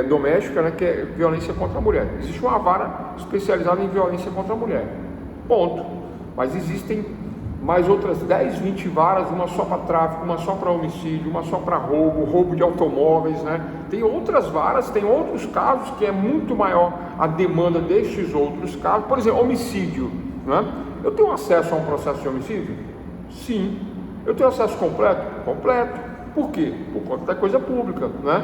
doméstica, né, que é violência contra a mulher. Existe uma vara especializada em violência contra a mulher, ponto. Mas existem mais outras 10, 20 varas, uma só para tráfico, uma só para homicídio, uma só para roubo de automóveis, né? Tem outras varas, tem outros casos que é muito maior a demanda destes outros casos. Por exemplo, homicídio, né? Eu tenho acesso a um processo de homicídio? Sim. Eu tenho acesso completo? Completo. Por quê? Por conta da coisa pública, né?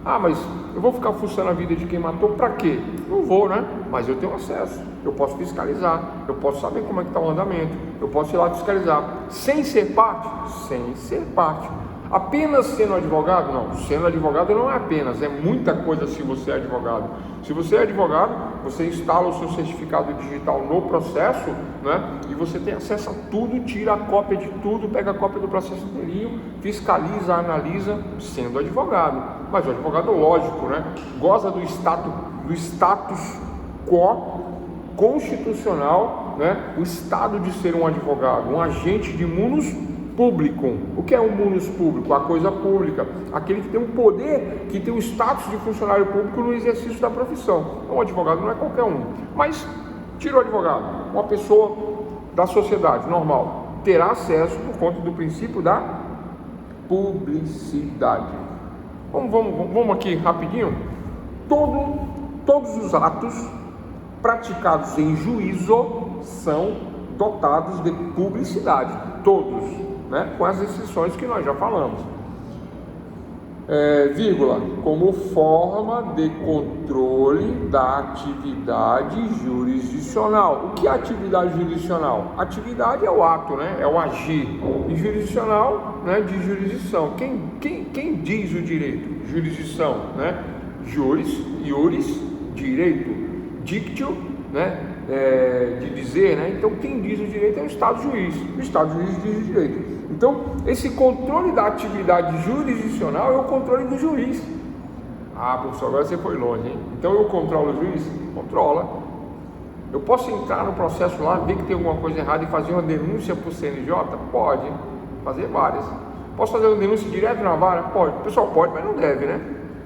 Ah, mas eu vou ficar fuçando a vida de quem matou para quê? Não vou, né? Mas eu tenho acesso, eu posso fiscalizar, eu posso saber como é que está o andamento, eu posso ir lá fiscalizar. Sem ser parte? Sem ser parte. Apenas sendo advogado? Não, sendo advogado não é apenas, é muita coisa se você é advogado. Se você é advogado, você instala o seu certificado digital no processo, né? E você tem acesso a tudo, tira a cópia de tudo, pega a cópia do processo inteirinho, fiscaliza, analisa, sendo advogado. Mas o advogado, lógico, né, goza do status quo constitucional, né? O estado de ser um advogado, um agente de munus público. O que é um munus público? A coisa pública, aquele que tem um poder, que tem o status de funcionário público no exercício da profissão. Então, o advogado não é qualquer um, mas tira o advogado, uma pessoa da sociedade normal terá acesso por conta do princípio da publicidade. Vamos aqui rapidinho. Todos os atos praticados em juízo são dotados de publicidade, todos, né? Com as exceções que nós já falamos. Como forma de controle da atividade jurisdicional. O que é atividade jurisdicional? Atividade é o ato, né? É o agir. E jurisdicional, né? De jurisdição. Quem diz o direito? Jurisdição, né? Iuris, direito. Dictio, né? De dizer, né? Então quem diz o direito é o Estado juiz. O Estado juiz diz o direito. Então, esse controle da atividade jurisdicional é o controle do juiz. Ah, professor, agora você foi longe, hein? Então eu controlo o juiz? Controla. Eu posso entrar no processo lá, ver que tem alguma coisa errada e fazer uma denúncia para o CNJ? Pode. Fazer várias. Posso fazer uma denúncia direto na vara? Pode. O pessoal pode, mas não deve, né?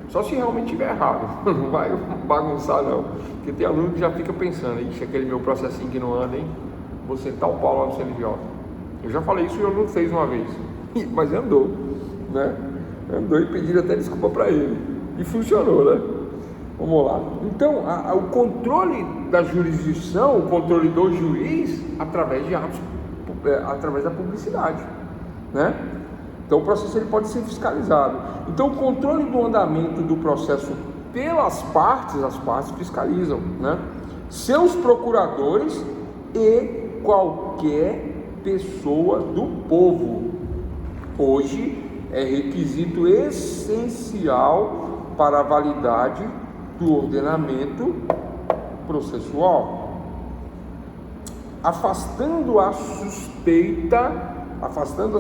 Só se realmente estiver errado. Não vai bagunçar, não. Porque tem aluno que já fica pensando, ixi, aquele meu processinho que não anda, hein? Vou sentar o pau lá no CNJ. Eu já falei isso e o aluno fez uma vez. Mas andou, né? Andou e pediram até desculpa para ele. E funcionou, né? Vamos lá. Então, o controle da jurisdição, o controle do juiz, através de atos, através da publicidade, né? Então, o processo ele pode ser fiscalizado. Então, o controle do andamento do processo pelas partes, as partes fiscalizam, né? Seus procuradores e qualquer pessoa do povo. Hoje é requisito essencial para a validade do ordenamento processual, afastando a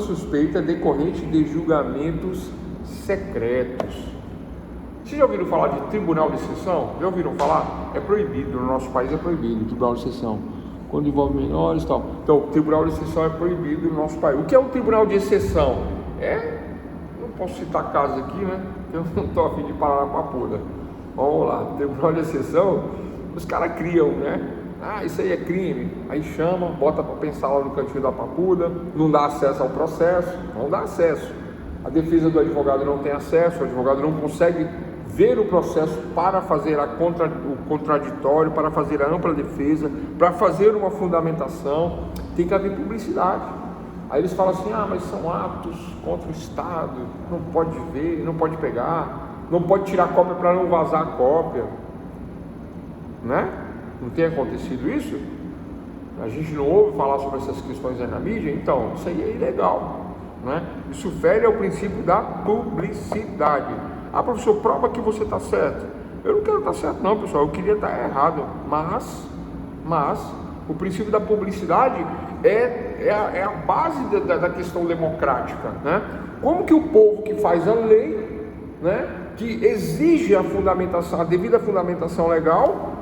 suspeita decorrente de julgamentos secretos. Vocês já ouviram falar de tribunal de exceção? Já ouviram falar? É proibido, no nosso país é proibido, tribunal de exceção, quando envolve menores e tal. Então, o tribunal de exceção é proibido no nosso país. O que é um tribunal de exceção? Não posso citar casos aqui, né? Eu não estou a fim de parar na papuda. Vamos lá, tribunal de exceção, os caras criam, né? Ah, isso aí é crime. Aí chama, bota para pensar lá no cantinho da papuda, não dá acesso ao processo, não dá acesso. A defesa do advogado não tem acesso, o advogado não consegue ver o processo para fazer o contraditório, para fazer a ampla defesa, para fazer uma fundamentação. Tem que haver publicidade. Aí eles falam assim, mas são atos contra o Estado, não pode ver, não pode pegar, não pode tirar cópia para não vazar a cópia, né? Não tem acontecido isso? A gente não ouve falar sobre essas questões aí na mídia? Então, isso aí é ilegal, né? Isso fere ao princípio da publicidade. Ah, professor, prova que você está certo. Eu não quero estar certo não, pessoal, eu queria estar errado, mas o princípio da publicidade é a base da questão democrática, né? Como que o povo que faz a lei, né, que exige a fundamentação, a devida fundamentação legal,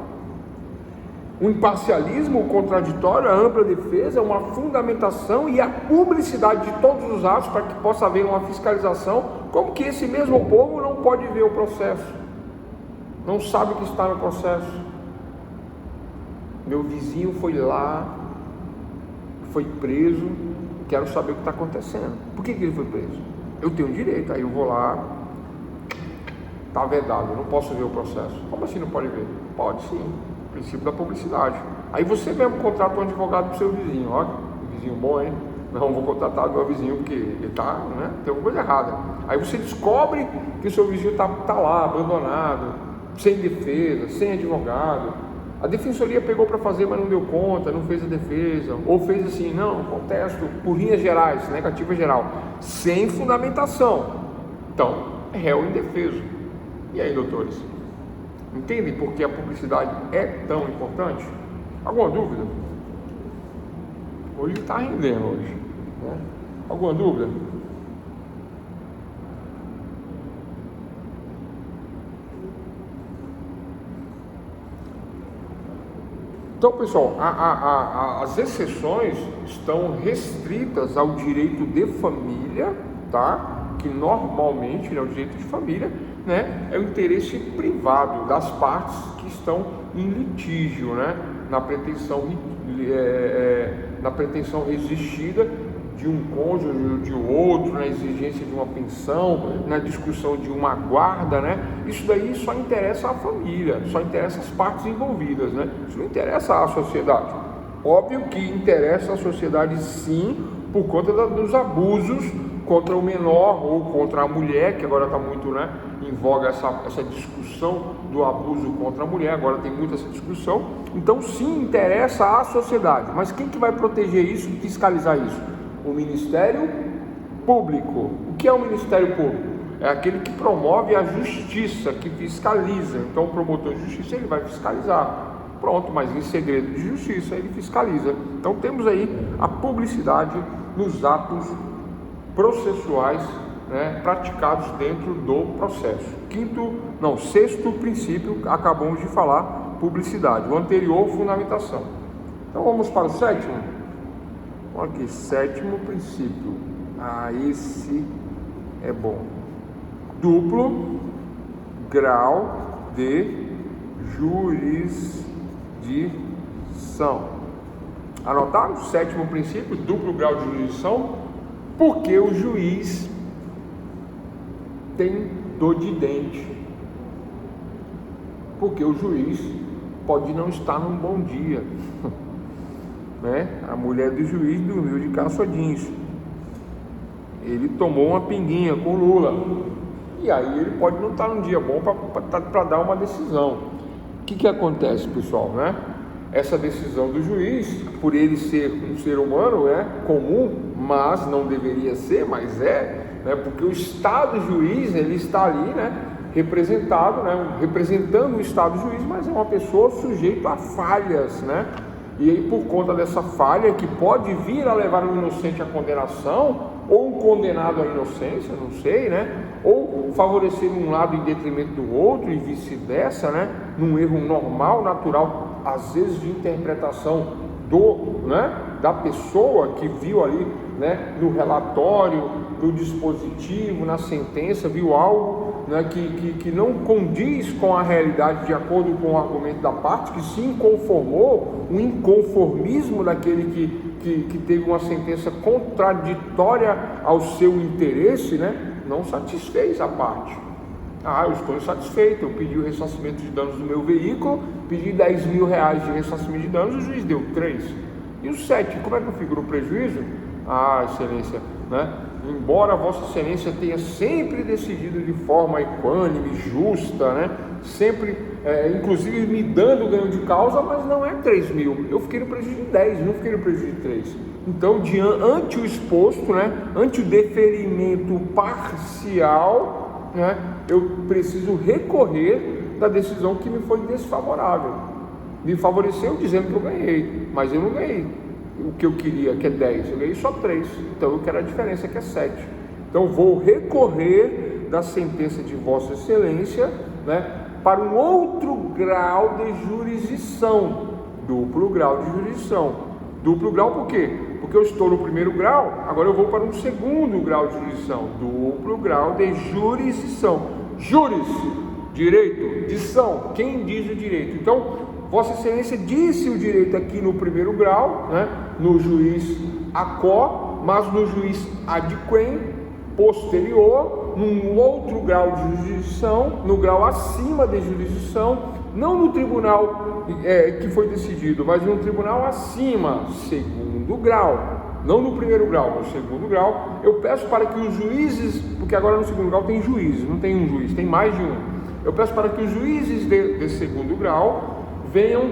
o imparcialismo, o contraditório, a ampla defesa, uma fundamentação e a publicidade de todos os atos para que possa haver uma fiscalização, como que esse mesmo povo não pode ver o processo? Não sabe o que está no processo. Meu vizinho foi lá, foi preso, quero saber o que está acontecendo. Por que ele foi preso? Eu tenho direito, aí eu vou lá, está vedado, eu não posso ver o processo. Como assim não pode ver? Pode sim, princípio da publicidade. Aí você mesmo contrata um advogado para o seu vizinho, ó, vizinho bom, hein? Não vou contratar o meu vizinho porque ele está, né? Tem alguma coisa errada. Aí você descobre que o seu vizinho está lá, abandonado, sem defesa, sem advogado. A defensoria pegou para fazer, mas não deu conta, não fez a defesa, ou fez assim, não, contesto, por linhas gerais, negativa geral, sem fundamentação. Então, é réu indefeso. E aí, doutores? Entendem por que a publicidade é tão importante? Alguma dúvida? Hoje está rendendo hoje, né? Alguma dúvida? Então, pessoal, as exceções estão restritas ao direito de família, tá? Que normalmente, né, o direito de família, né, é o interesse privado das partes que estão em litígio, né? Na pretensão resistida de um cônjuge ou de outro, na exigência de uma pensão, na discussão de uma guarda, né? Isso daí só interessa à família, só interessa às partes envolvidas, né? Isso não interessa à sociedade. Óbvio que interessa à sociedade sim, por conta dos abusos contra o menor ou contra a mulher, que agora está muito, né, em voga essa discussão do abuso contra a mulher, agora tem muito essa discussão. Então sim, interessa à sociedade, mas quem que vai proteger isso e fiscalizar isso? O Ministério Público. O que é o Ministério Público? É aquele que promove a justiça, que fiscaliza. Então o promotor de justiça ele vai fiscalizar. Pronto, mas em segredo de justiça ele fiscaliza. Então temos aí a publicidade nos atos processuais, né, praticados dentro do processo. Sexto princípio, acabamos de falar, publicidade. O anterior, fundamentação. Então vamos para o sétimo. Olha aqui, sétimo princípio. Esse é bom. Duplo grau de jurisdição. Anotaram? Sétimo princípio, duplo grau de jurisdição, porque o juiz tem dor de dente. Porque o juiz pode não estar num bom dia. Né? A mulher do juiz dormiu de calça jeans. Ele tomou uma pinguinha com Lula. E aí ele pode não estar num dia bom para dar uma decisão. O que acontece, pessoal, né? Essa decisão do juiz, por ele ser um ser humano, é comum, mas não deveria ser, mas né? Porque o Estado juiz, ele está ali, né, representado, né, representando o Estado juiz, mas é uma pessoa sujeita a falhas, né? E aí, por conta dessa falha, que pode vir a levar um inocente à condenação, ou um condenado à inocência, não sei, né? Ou favorecer um lado em detrimento do outro e vice-versa, né? Num erro normal, natural, às vezes de interpretação da pessoa que viu ali, né, no relatório, no dispositivo, na sentença, viu algo, né, que não condiz com a realidade de acordo com o argumento da parte, que se inconformou, um inconformismo daquele que teve uma sentença contraditória ao seu interesse, né, não satisfez a parte. Eu estou insatisfeito, eu pedi o ressarcimento de danos do meu veículo, pedi 10 mil reais de ressarcimento de danos, o juiz deu 3. E o 7, como é que eu fico no prejuízo? Excelência, né? Embora Vossa Excelência tenha sempre decidido de forma equânime, justa, né? Sempre, inclusive me dando ganho de causa, mas não é 3 mil, eu fiquei no prejuízo de 10, não fiquei no prejuízo de 3. Então, ante o exposto, né? Ante o deferimento parcial, né, eu preciso recorrer da decisão que me foi desfavorável. Me favoreceu dizendo que eu ganhei, mas eu não ganhei o que eu queria, que é 10, eu ganhei só 3, então eu quero a diferença, que é 7. Então vou recorrer da sentença de Vossa Excelência, né, para um outro grau de jurisdição, duplo grau de jurisdição. Duplo grau por quê? Porque eu estou no primeiro grau, agora eu vou para um segundo grau de jurisdição, duplo grau de jurisdição. Juris, direito, dição, quem diz o direito. Então, Vossa Excelência disse o direito aqui no primeiro grau, né, no juiz acó, mas no juiz adquem, posterior, num outro grau de jurisdição, no grau acima de jurisdição, não no tribunal que foi decidido, mas no tribunal acima, segundo grau, não no primeiro grau, no segundo grau. Eu peço para que os juízes, porque agora no segundo grau tem juízes, não tem um juiz, tem mais de um. Eu peço para que os juízes de segundo grau venham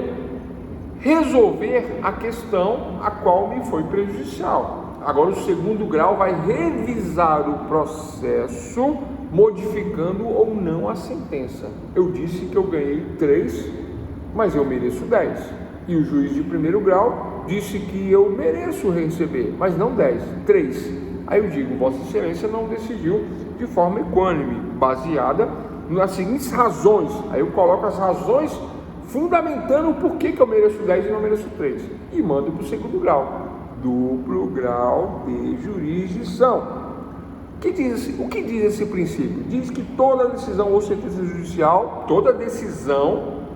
resolver a questão a qual me foi prejudicial. Agora o segundo grau vai revisar o processo, modificando ou não a sentença. Eu disse que eu ganhei 3, mas eu mereço 10. E o juiz de primeiro grau disse que eu mereço receber, mas não 10, 3. Aí eu digo, Vossa Excelência não decidiu de forma equânime, baseada nas seguintes razões. Aí eu coloco as razões fundamentando o porquê que eu mereço 10 e não mereço 3. E mando para o segundo grau. Duplo grau de jurisdição. O que diz esse princípio? Diz que toda decisão ou sentença judicial, toda decisão,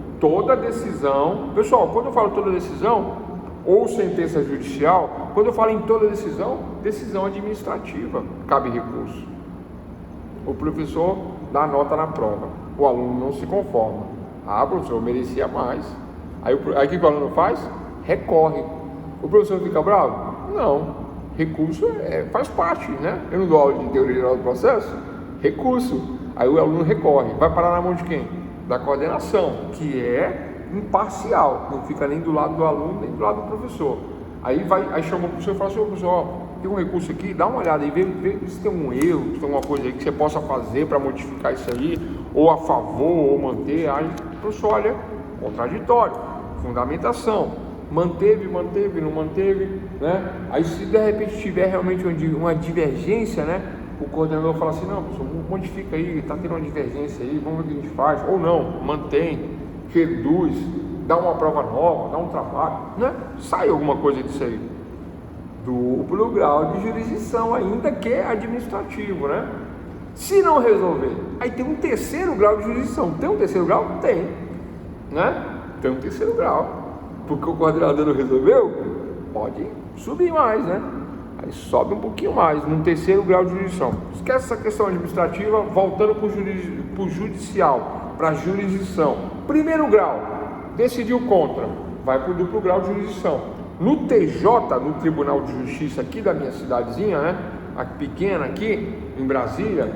pessoal, quando eu falo toda decisão ou sentença judicial, quando eu falo em toda decisão, decisão administrativa, cabe recurso. O professor dá nota na prova, o aluno não se conforma. Ah, professor, eu merecia mais. Aí o que o aluno faz? Recorre. O professor fica bravo? Não. Recurso faz parte, né? Eu não dou aula de teoria geral do processo? Recurso. Aí o aluno recorre. Vai parar na mão de quem? Da coordenação, que é imparcial. Não fica nem do lado do aluno, nem do lado do professor. Aí chama o professor e fala assim, professor, ó, tem um recurso aqui, dá uma olhada aí, vê se tem um erro, se tem alguma coisa aí que você possa fazer para modificar isso aí, ou a favor, ou manter. Aí o professor olha, contraditório, fundamentação. Manteve, não manteve, né? Aí se de repente tiver realmente uma divergência, né? O coordenador fala assim, não, professor, modifica aí, tá tendo uma divergência aí, vamos ver o que a gente faz. Ou não, mantém, reduz, dá uma prova nova, dá um trabalho, né? Sai alguma coisa disso aí. Duplo grau de jurisdição ainda, que é administrativo, né? Se não resolver, aí tem um terceiro grau de jurisdição. Tem um terceiro grau? Tem, né? Tem um terceiro grau. Porque o coordenador não resolveu, pode subir mais, né? Aí sobe um pouquinho mais, num terceiro grau de jurisdição. Esquece essa questão administrativa, voltando para o judicial, para a jurisdição. Primeiro grau, decidiu contra, vai para o duplo grau de jurisdição. No TJ, no Tribunal de Justiça aqui da minha cidadezinha, né? A pequena aqui, em Brasília,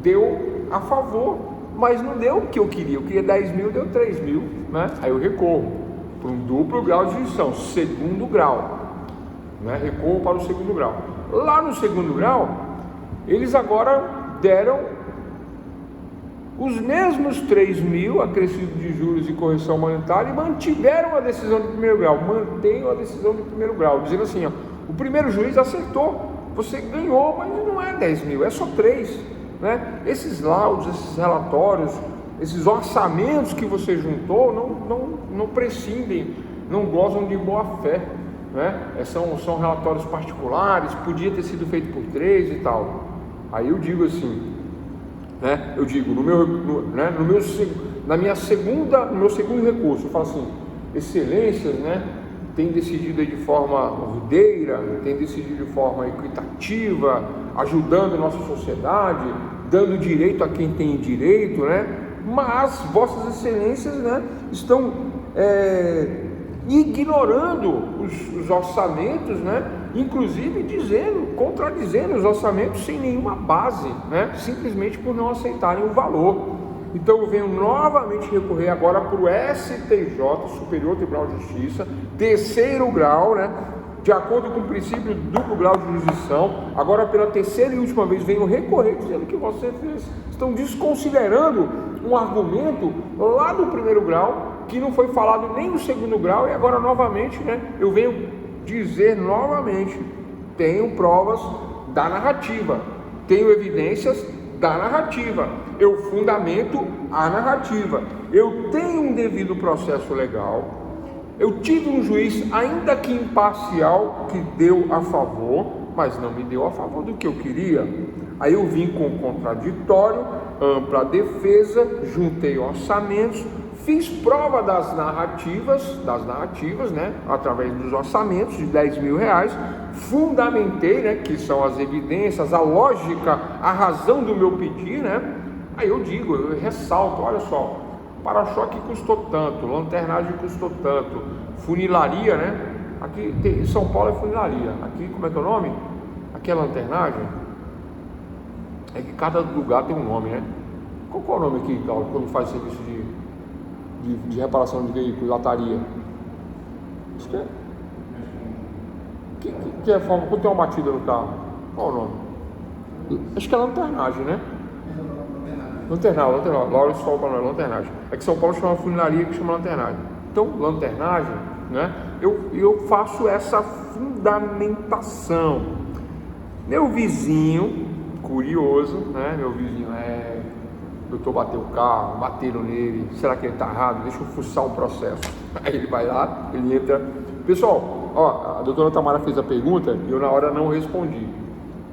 deu a favor, mas não deu o que eu queria 10 mil, deu 3 mil, né? Aí eu recorro para um duplo grau de jurisdição, segundo grau, né? Recorro para o segundo grau. Lá no segundo grau, eles agora deram os mesmos 3 mil acrescido de juros e correção monetária e mantiveram a decisão de primeiro grau, mantenham a decisão de primeiro grau, dizendo assim, ó, o primeiro juiz acertou, você ganhou, mas não é 10 mil, é só 3, né? Esses laudos, esses relatórios, esses orçamentos que você juntou não prescindem, não gozam de boa fé, né? São relatórios particulares, podia ter sido feito por 3 e tal. Aí eu digo assim, né? Eu digo no meu segundo recurso, eu falo assim, excelências, né? Tem decidido de forma ordeira, tem decidido de forma equitativa, ajudando a nossa sociedade, dando direito a quem tem direito, né? Mas vossas excelências, né, estão ignorando os orçamentos, né, inclusive contradizendo os orçamentos sem nenhuma base, né, simplesmente por não aceitarem o valor. Então eu venho novamente recorrer agora para o STJ, Superior Tribunal de Justiça, terceiro grau, né, de acordo com o princípio do duplo grau de jurisdição, agora pela terceira e última vez venho recorrer dizendo que você fez. Estão desconsiderando um argumento lá do primeiro grau, que não foi falado nem no segundo grau, e agora novamente, né, eu venho dizer novamente, tenho provas da narrativa, tenho evidências da narrativa, eu fundamento a narrativa, eu tenho um devido processo legal, eu tive um juiz, ainda que imparcial, que deu a favor, mas não me deu a favor do que eu queria. Aí eu vim com contraditório, ampla defesa, juntei orçamentos, fiz prova das narrativas, né, através dos orçamentos de R$10.000, fundamentei, né, que são as evidências, a lógica, a razão do meu pedir, né. Aí eu digo, eu ressalto, olha só, para-choque custou tanto, lanternagem custou tanto, funilaria, né, aqui em São Paulo é funilaria, aqui como é que é o nome? Aqui é lanternagem, é que cada lugar tem um nome, né. Qual é o nome aqui, Cláudio, quando faz serviço de reparação de veículos, lataria? Acho que é. Que é a forma, quando tem uma batida no carro, qual é o nome? Acho que é lanternagem, né? Lanternagem, Laurence falou para nós, lanternagem. É que São Paulo chama funilaria, que chama lanternagem. Então, lanternagem, né? Eu faço essa fundamentação. Meu vizinho, curioso, né? Meu vizinho o doutor bateu o carro, bateram nele, será que ele está errado? Deixa eu fuçar um processo. Aí ele vai lá, ele entra. Pessoal, ó, a doutora Tamara fez a pergunta e eu na hora não respondi,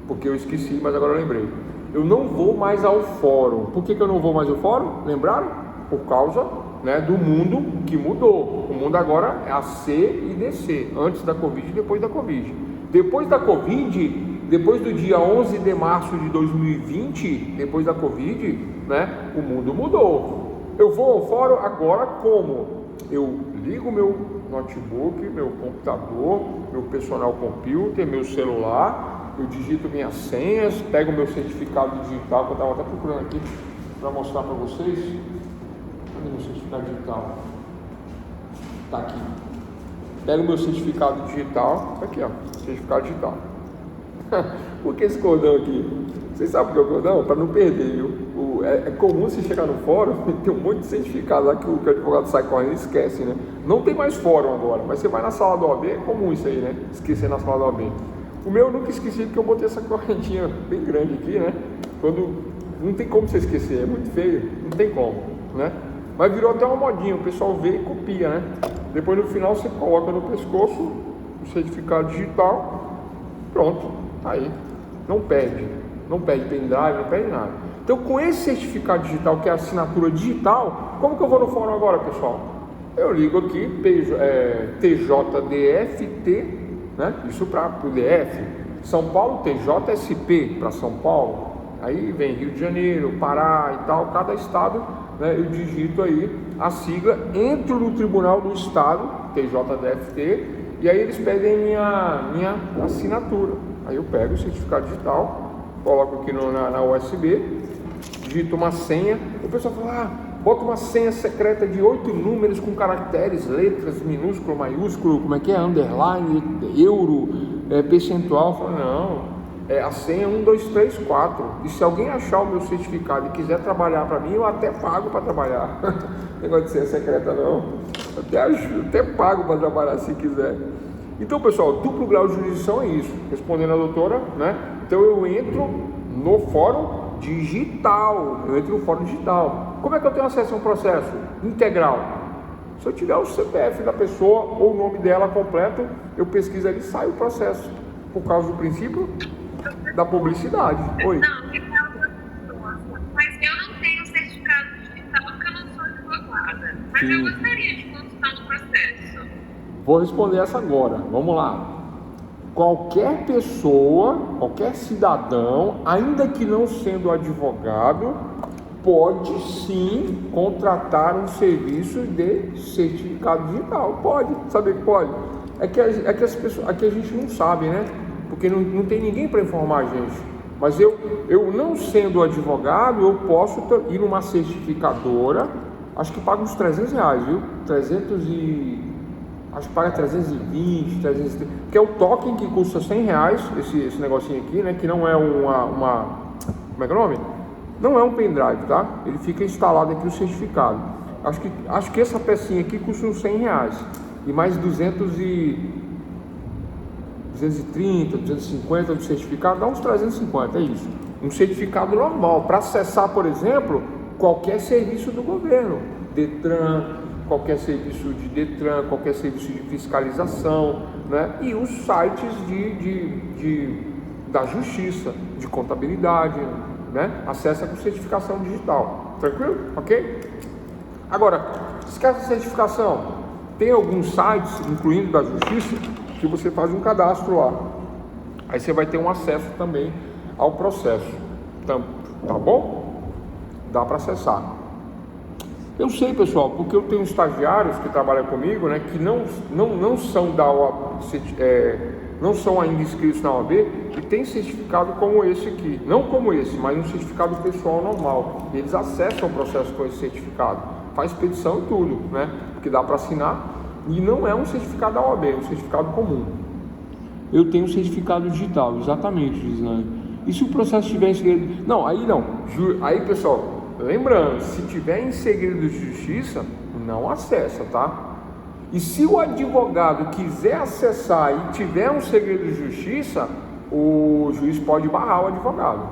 porque eu esqueci, mas agora eu lembrei. Eu não vou mais ao fórum. Por que eu não vou mais ao fórum? Lembraram? Por causa, né, do mundo que mudou. O mundo agora é AC e DC, antes da Covid e depois da Covid. Depois da Covid, depois do dia 11 de março de 2020, depois da Covid, né, o mundo mudou. Eu vou ao fórum agora como? Eu ligo meu notebook, meu computador, meu personal computer, meu celular, eu digito minhas senhas, pego meu certificado digital, que eu estava até procurando aqui para mostrar para vocês. Cadê meu certificado digital? Está aqui. Pego meu certificado digital, tá aqui, ó, certificado digital. Por que esse cordão aqui? Vocês sabem o que é o cordão? Para não perder, viu? É comum você chegar no fórum e ter um monte de certificado lá que o advogado sai correndo e esquece, né? Não tem mais fórum agora, mas você vai na sala do OAB, é comum isso aí, né? Esquecer na sala do OAB. O meu eu nunca esqueci porque eu botei essa correntinha bem grande aqui, né? Não tem como você esquecer, é muito feio, não tem como, né? Mas virou até uma modinha, o pessoal vê e copia, né? Depois no final você coloca no pescoço o certificado digital, pronto, tá aí, não perde pendrive, não perde nada. Então com esse certificado digital, que é a assinatura digital, como que eu vou no fórum agora, pessoal? Eu ligo aqui, TJDFT, né? Isso para o DF, São Paulo, TJSP para São Paulo, aí vem Rio de Janeiro, Pará e tal, cada estado, né? Eu digito aí a sigla, entro no tribunal do estado, TJDFT, e aí eles pedem minha assinatura. Aí eu pego o certificado digital, coloco aqui na USB, digito uma senha, o pessoal fala, bota uma senha secreta de 8 números com caracteres, letras, minúsculo, maiúsculo, como é que é, underline, euro, percentual. Eu falo, não, a senha é 1, 2, 3, 4, e se alguém achar o meu certificado e quiser trabalhar para mim, eu até pago para trabalhar. Negócio de senha secreta não, até pago para trabalhar se quiser. Então, pessoal, duplo grau de jurisdição é isso, respondendo a doutora, né? Então eu entro no fórum digital, Como é que eu tenho acesso a um processo integral? Se eu tiver o CPF da pessoa ou o nome dela completo, eu pesquiso ali e sai o processo, por causa do princípio da publicidade. Oi. Não, mas eu não tenho certificado digital porque eu não sou advogada, mas eu gostaria de consultar no processo. Vou responder essa agora, vamos lá. Qualquer pessoa, qualquer cidadão, ainda que não sendo advogado, pode sim contratar um serviço de certificado digital. Pode, sabe que pode? É que as pessoas, aqui a gente não sabe, né? Porque não tem ninguém para informar a gente. Mas eu não sendo advogado, eu posso ir numa certificadora, acho que paga uns R$300, viu? acho que paga 320, 330, que é o token que custa R$100, esse negocinho aqui, né? Que não é como é que é o nome? Não é um pendrive, tá? Ele fica instalado aqui o certificado. Acho que essa pecinha aqui custa uns R$100 e mais 230, 250 do certificado, dá uns 350, é isso. Um certificado normal, para acessar, por exemplo, qualquer serviço do governo, Detran, qualquer serviço de Detran, qualquer serviço de fiscalização, né? E os sites da justiça, de contabilidade, né? Acessa com certificação digital, tranquilo? Ok? Agora, esquece a certificação. Tem alguns sites, incluindo da justiça, que você faz um cadastro lá. Aí você vai ter um acesso também ao processo. Então, tá bom? Dá para acessar. Eu sei, pessoal, porque eu tenho estagiários que trabalham comigo, né, que não são da OAB, não são ainda inscritos na OAB e tem certificado como esse aqui. Não como esse, mas um certificado pessoal normal. Eles acessam o processo com esse certificado. Faz petição e tudo, né? Porque dá para assinar. E não é um certificado da OAB, é um certificado comum. Eu tenho um certificado digital, exatamente, Gislaine. E se o processo estiver em segredo? Não, aí não. Aí, pessoal, lembrando, se tiver em segredo de justiça, não acessa, tá? E se o advogado quiser acessar e tiver um segredo de justiça, o juiz pode barrar o advogado.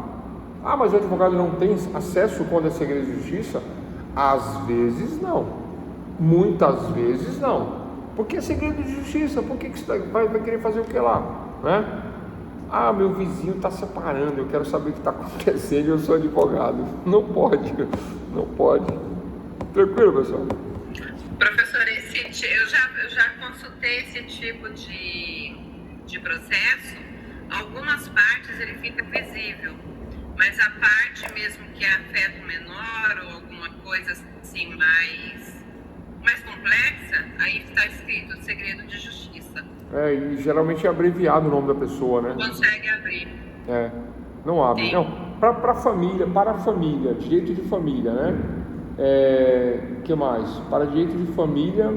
Ah, mas o advogado não tem acesso quando é segredo de justiça? Às vezes não. Muitas vezes não. Porque é segredo de justiça, por que você vai querer fazer o que lá? Né? Ah, meu vizinho está separando, eu quero saber o que está acontecendo, eu sou advogado. Não pode, não pode. Tranquilo, pessoal? Professor, eu já consultei esse tipo de processo. Algumas partes ele fica visível, mas a parte mesmo que afeta o menor ou alguma coisa assim mais complexa, aí está escrito segredo de justiça. E geralmente é abreviado o nome da pessoa, né? Consegue abrir. Não abre. Sim. Não, para a família, direito de família, né? Que mais? Para direito de família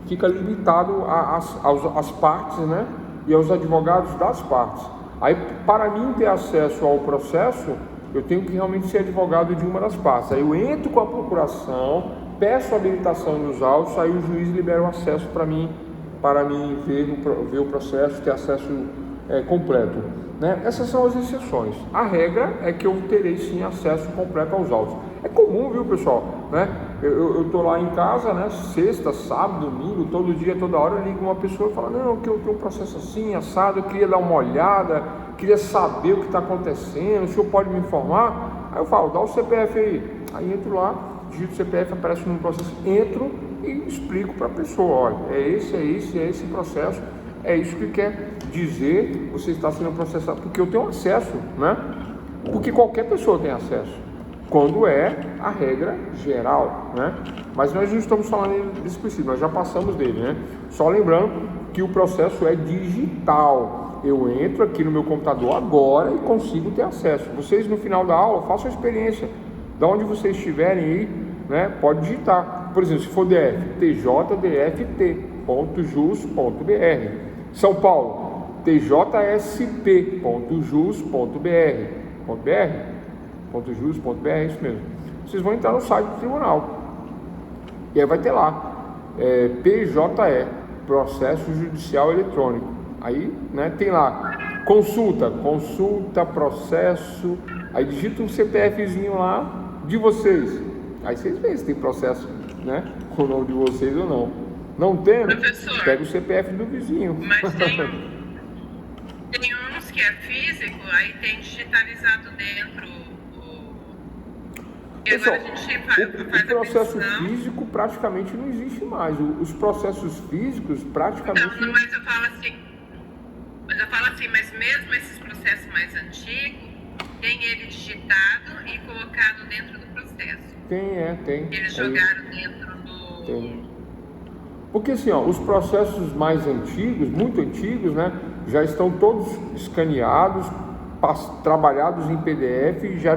fica limitado às partes, né? E aos advogados das partes. Aí, para mim ter acesso ao processo, eu tenho que realmente ser advogado de uma das partes. Aí eu entro com a procuração, peço a habilitação dos autos, aí o juiz libera o acesso para mim ver o processo, ter acesso completo. Né? Essas são as exceções. A regra é que eu terei sim acesso completo aos autos. É comum, viu, pessoal? Né? Eu tô lá em casa, né? Sexta, sábado, domingo, todo dia, toda hora, eu ligo uma pessoa e falo, não, que eu tenho um processo assim, assado, eu queria dar uma olhada, queria saber o que está acontecendo, o senhor pode me informar? Aí eu falo, dá o CPF aí. Aí entro lá, digito o CPF, aparece no processo, entro e explico para a pessoa, olha, é esse processo, é isso que quer dizer, você está sendo processado, porque eu tenho acesso, né? Porque qualquer pessoa tem acesso, quando é a regra geral, né? Mas nós não estamos falando desse princípio, nós já passamos dele, né? Só lembrando que o processo é digital, eu entro aqui no meu computador agora e consigo ter acesso. Vocês no final da aula façam a experiência, de onde vocês estiverem aí, né? Pode digitar, por exemplo, se for DF, tjdft.jus.br. São Paulo, tjsp.jus.br, é isso mesmo. Vocês vão entrar no site do tribunal e aí vai ter lá PJE, Processo Judicial Eletrônico. Aí, né, tem lá consulta, processo, aí digita um CPFzinho lá de vocês. Aí vocês veem se tem processo, né, com o nome de vocês ou não. Não tem, professor, pega o CPF do vizinho. Mas tem uns que é físico, aí tem digitalizado dentro. E agora a gente faz o processo físico praticamente não existe mais. Os processos físicos praticamente... Não, mas eu falo assim, mas mesmo esses processos mais antigos, tem ele digitado e colocado dentro do processo. Tem. Eles jogaram dentro do... Tem. Porque assim, os processos mais antigos, muito antigos, né, já estão todos escaneados, trabalhados em PDF e já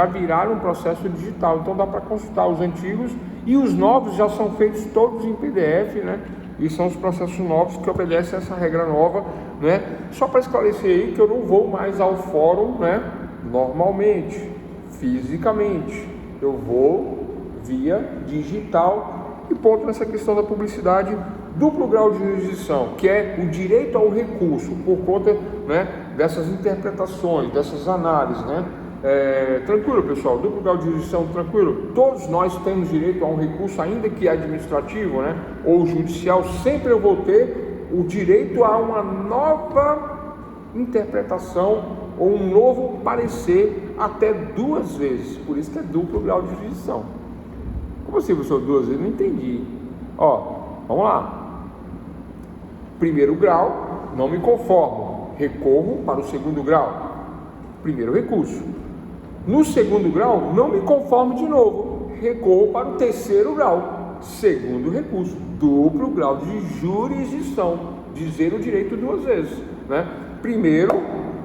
viraram um processo digital. Então dá para consultar os antigos E os novos já são feitos todos em PDF, né? E são os processos novos que obedecem a essa regra nova, né? Só para esclarecer aí que eu não vou mais ao fórum, né? Normalmente, fisicamente, eu vou via digital e ponto nessa questão da publicidade. Duplo grau de jurisdição, que é o direito ao recurso, por conta, né, dessas interpretações, dessas análises, né? Tranquilo, pessoal, duplo grau de jurisdição, tranquilo. Todos nós temos direito a um recurso, ainda que administrativo, né, ou judicial. Sempre eu vou ter o direito a uma nova interpretação ou um novo parecer até 2 vezes. Por isso que é duplo grau de jurisdição. Como assim, professor, 2 vezes? Não entendi. Ó, vamos lá. Primeiro grau, não me conformo, recorro para o segundo grau. Primeiro recurso. No segundo grau, não me conformo de novo, recorro para o terceiro grau. Segundo recurso, duplo grau de jurisdição, dizer o direito 2 vezes, né? Primeiro,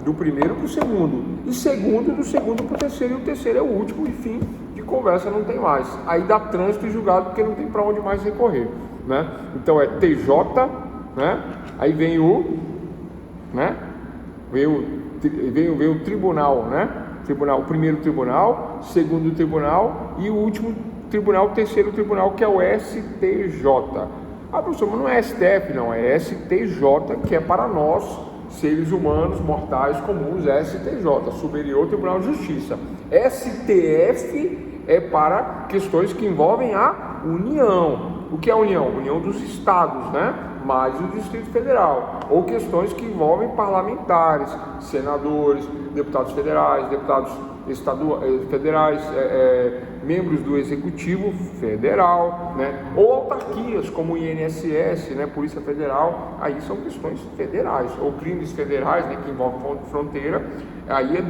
do primeiro para o segundo, e segundo, do segundo para o terceiro, e o terceiro é o último, e fim de conversa, não tem mais. Aí dá trânsito e julgado, porque não tem para onde mais recorrer, né? Então é TJ, né? Aí vem o, né? Vem o tribunal, né? Tribunal, o primeiro tribunal, segundo tribunal e o último tribunal, terceiro tribunal, que é o STJ. Ah, professor, mas não é STF, não, é STJ, que é para nós, seres humanos, mortais comuns, STJ, Superior Tribunal de Justiça. STF é para questões que envolvem a União. O que é a União? União dos Estados, né? Mais o Distrito Federal. Ou questões que envolvem parlamentares, senadores, deputados federais, deputados federais, membros do Executivo Federal, né? Ou autarquias, como o INSS, né? Polícia Federal. Aí são questões federais. Ou crimes federais, né? Que envolvem fronteira. Aí é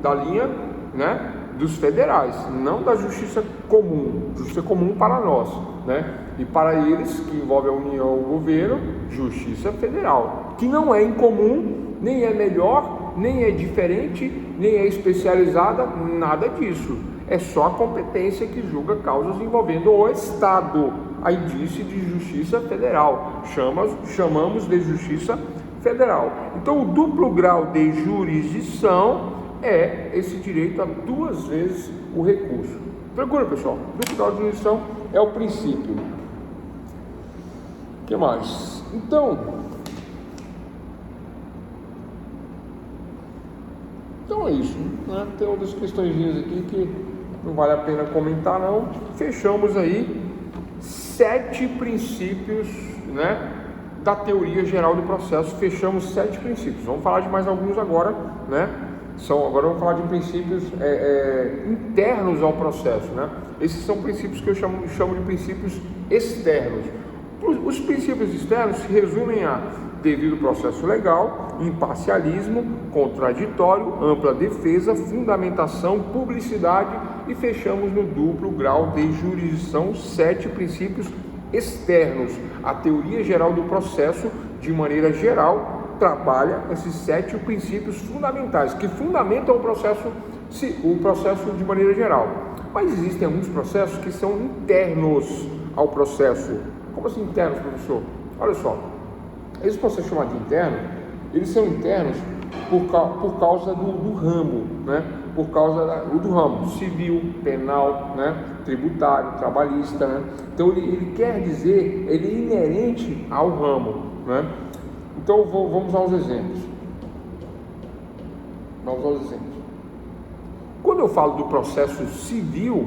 da linha, né? Dos federais, não da justiça comum para nós, né? E para eles, que envolve a União, o governo, justiça federal, que não é incomum, nem é melhor, nem é diferente, nem é especializada, nada disso. É só a competência que julga causas envolvendo o Estado. Aí disse de justiça federal, chamamos de justiça federal. Então o duplo grau de jurisdição é esse direito a 2 vezes o recurso. Tranquilo, pessoal? Duplo grau de jurisdição é o princípio. O que mais? Então é isso, né? Tem outras questõezinhas aqui que não vale a pena comentar, não. Fechamos aí 7 princípios, né, da teoria geral do processo. Fechamos 7 princípios. Vamos falar de mais alguns agora, né? Agora vamos falar de princípios internos ao processo, né? Esses são princípios que eu chamo de princípios externos. Os princípios externos se resumem a devido processo legal, imparcialismo, contraditório, ampla defesa, fundamentação, publicidade, e fechamos no duplo grau de jurisdição 7 princípios externos. A teoria geral do processo, de maneira geral, trabalha esses 7 princípios fundamentais que fundamentam o processo de maneira geral. Mas existem alguns processos que são internos ao processo. Como assim internos, professor? Olha só, esses processos chamados de interno, eles são internos por causa do ramo, né? Por causa do ramo civil, penal, né? Tributário, trabalhista, né? Então ele quer dizer, ele é inerente ao ramo, né? Então vamos aos exemplos. Quando eu falo do processo civil,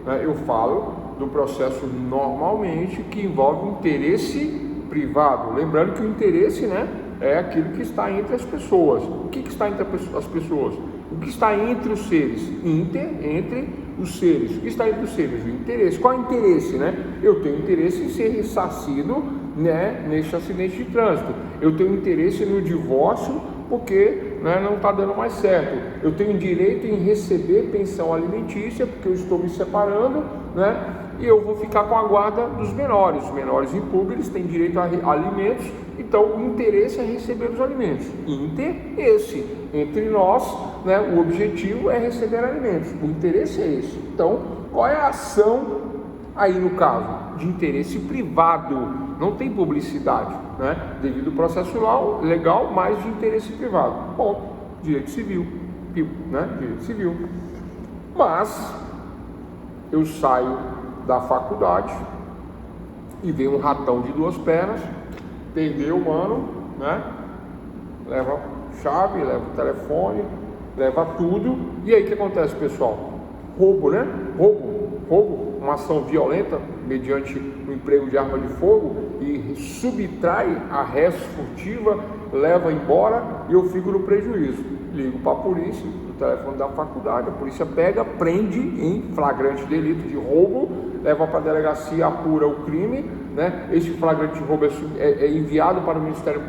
né, eu falo do processo normalmente que envolve interesse privado. Lembrando que o interesse, né, é aquilo que está entre as pessoas. O que está entre as pessoas? O que está entre os seres? Entre os seres. O que está entre os seres? O interesse. Qual é o interesse, né? Eu tenho interesse em ser ressarcido, né, neste acidente de trânsito. Eu tenho interesse no divórcio porque, né, não está dando mais certo. Eu tenho direito em receber pensão alimentícia porque eu estou me separando, né? E eu vou ficar com a guarda dos menores. Os menores impúberes têm direito a alimentos, então o interesse é receber os alimentos. Entre nós, né, o objetivo é receber alimentos. O interesse é esse. Então, qual é a ação aí no caso? De interesse privado, não tem publicidade, né? Devido ao processo legal, mas de interesse privado. Ponto. Direito civil, né? Direito civil. Mas eu saio da faculdade e vem um ratão de duas pernas, perdeu o mano, né? Leva chave, leva o telefone, leva tudo. E aí o que acontece, pessoal? Roubo, né? Roubo, uma ação violenta mediante o emprego de arma de fogo e subtrai a res furtiva, leva embora e eu fico no prejuízo. Ligo para a polícia, no telefone da faculdade, a polícia pega, prende em flagrante delito de roubo, leva para a delegacia, apura o crime, né? Esse flagrante de roubo é enviado para o Ministério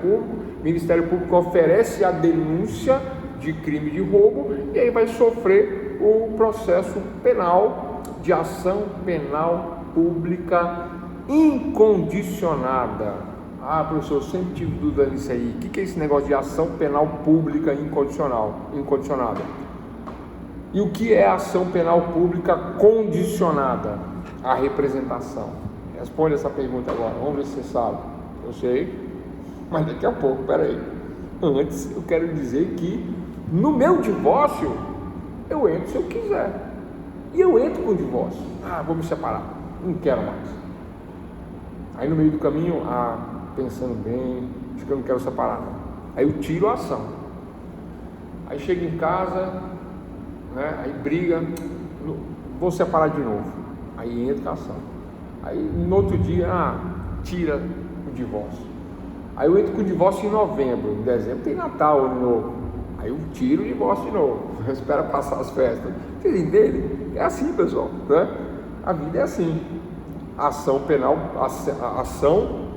Público oferece a denúncia de crime de roubo e aí vai sofrer o processo penal de ação penal pública incondicionada. Ah, professor, eu sempre tive dúvida nisso aí. O que é esse negócio de ação penal pública incondicionada? E o que é ação penal pública condicionada? A representação. Responde essa pergunta agora, vamos ver se você sabe. Eu sei, mas daqui a pouco, peraí. Antes, eu quero dizer que no meu divórcio, eu entro se eu quiser. E eu entro com o divórcio. Ah, vou me separar, não quero mais. Aí no meio do caminho, pensando bem, acho que eu não quero separar não. Aí eu tiro a ação. Aí chego em casa, né? Aí briga, vou separar de novo. Aí entra a ação. Aí no outro dia, tira o divórcio. Aí eu entro com o divórcio em novembro, em dezembro tem Natal, Ano Novo. Aí eu tiro o divórcio de novo, eu espero passar as festas. Vocês entendem? É assim, pessoal, né? A vida é assim. Ação penal,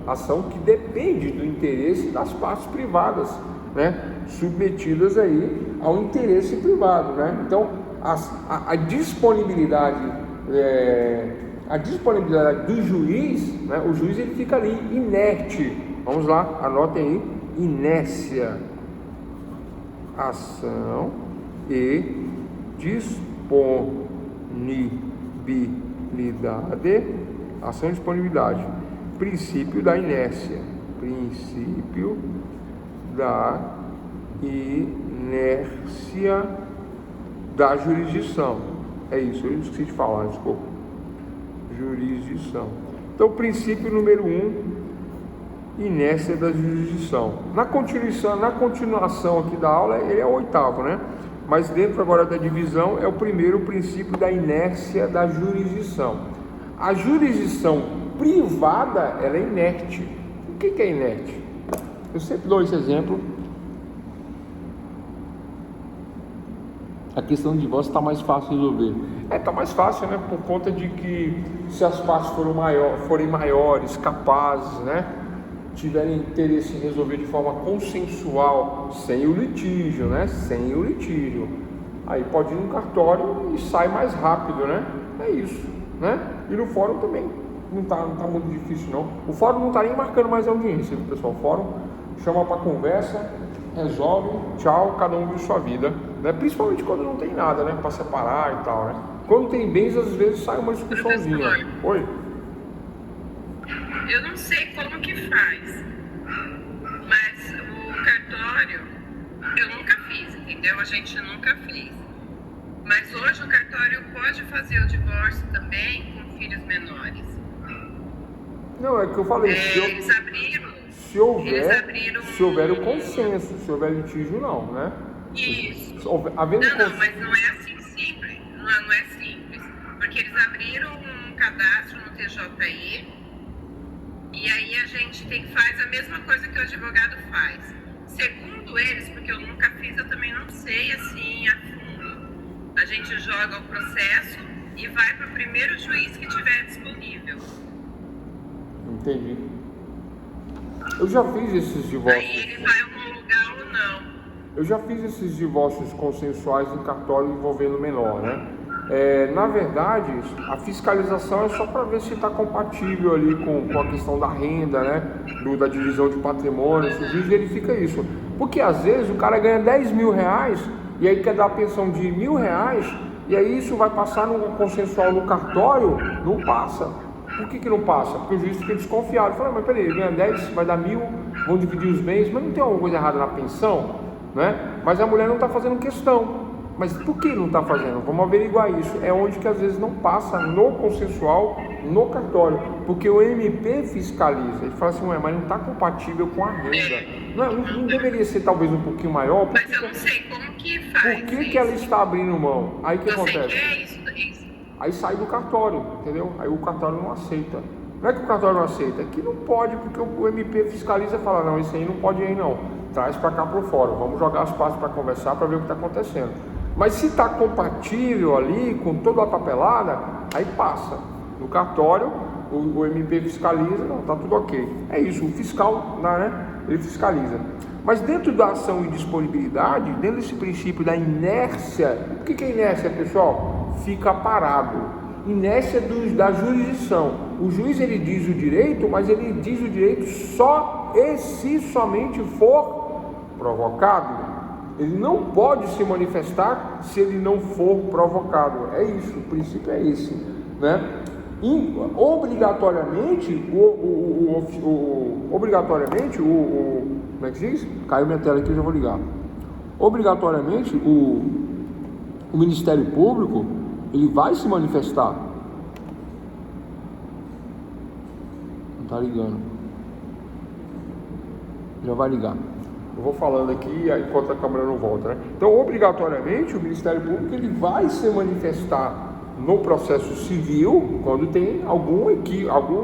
ação que depende do interesse das partes privadas, né? Submetidas aí ao interesse privado, né? Então, a disponibilidade do juiz, né? O juiz ele fica ali inerte. Vamos lá, anotem aí, inércia, ação e disponibilidade, ação e disponibilidade, princípio da inércia, princípio da inércia da jurisdição, é isso, eu esqueci de falar, desculpa, jurisdição. Então, princípio número 1, inércia da jurisdição. Na continuação aqui da aula, ele é o 8º, né? Mas dentro agora da divisão, é o primeiro princípio da inércia da jurisdição. A jurisdição privada, ela é inerte. O que é inerte? Eu sempre dou esse exemplo. A questão do divórcio está mais fácil de resolver. Está mais fácil, né? Por conta de que se as partes forem maiores, capazes, né? Tiverem interesse em resolver de forma consensual, sem o litígio, né? Sem o litígio. Aí pode ir no cartório e sai mais rápido, né? É isso, né? E no fórum também não tá muito difícil, não. O fórum não está nem marcando mais audiência, pessoal. O fórum chama para conversa, resolve, tchau, cada um vive sua vida, né? Principalmente quando não tem nada, né? Para separar e tal, né? Quando tem bens, às vezes sai uma discussãozinha. Oi? Eu não sei como que faz, mas o cartório eu nunca fiz, entendeu? A gente nunca fez. Mas hoje o cartório pode fazer o divórcio também com filhos menores. Não, é que eu falei, eles abriram. Se houver o consenso, se houver litígio, não, né? Isso. Mas não é assim simples. Não é simples. Porque eles abriram um cadastro no TJI. E aí a gente faz a mesma coisa que o advogado faz. Segundo eles, porque eu nunca fiz, eu também não sei assim a fundo. A gente joga o processo e vai para o primeiro juiz que tiver disponível. Entendi. Eu já fiz esses divórcios. Aí ele vai homologar ou não. Eu já fiz esses divórcios consensuais em cartório envolvendo menor, né? Na verdade, a fiscalização é só para ver se está compatível ali com a questão da renda, né? Da divisão de patrimônio, o juiz verifica isso. Porque às vezes o cara ganha 10 mil reais e aí quer dar a pensão de R$1.000 E aí isso vai passar no consensual no cartório? Não passa. Por que não passa? Porque o juiz fica desconfiado. Fala, mas peraí, ganha 10, vai dar 1.000, vão dividir os bens, mas não tem alguma coisa errada na pensão, né? Mas a mulher não está fazendo questão. Mas por que não está fazendo? Vamos averiguar isso. É onde que às vezes não passa no consensual, no cartório. Porque o MP fiscaliza. Ele fala assim, ué, mas não está compatível com a renda. Não deveria ser talvez um pouquinho maior? Mas eu não sei como que faz. Por que ela está abrindo mão? Aí o que acontece? Isso. Aí sai do cartório, entendeu? Aí o cartório não aceita. Não é que o cartório não aceita, é que não pode, porque o MP fiscaliza e fala, não, isso aí não pode ir não. Traz para cá pro fórum, vamos jogar as partes para conversar, para ver o que está acontecendo. Mas se está compatível ali, com toda a papelada, aí passa. No cartório, o MP fiscaliza, não, tá tudo ok. É isso, o fiscal, né, ele fiscaliza. Mas dentro da ação e disponibilidade, dentro desse princípio da inércia, o que é inércia, pessoal? Fica parado. Inércia da jurisdição. O juiz ele diz o direito, mas ele diz o direito só e se somente for provocado. Ele não pode se manifestar se ele não for provocado. É isso, o princípio é esse, né? Obrigatoriamente, como é que diz? Caiu minha tela aqui, eu já vou ligar. Obrigatoriamente, o Ministério Público, ele vai se manifestar. Não está ligando. Já vai ligar. Eu vou falando aqui enquanto a câmera não volta, né? Então, obrigatoriamente, o Ministério Público ele vai se manifestar no processo civil quando tem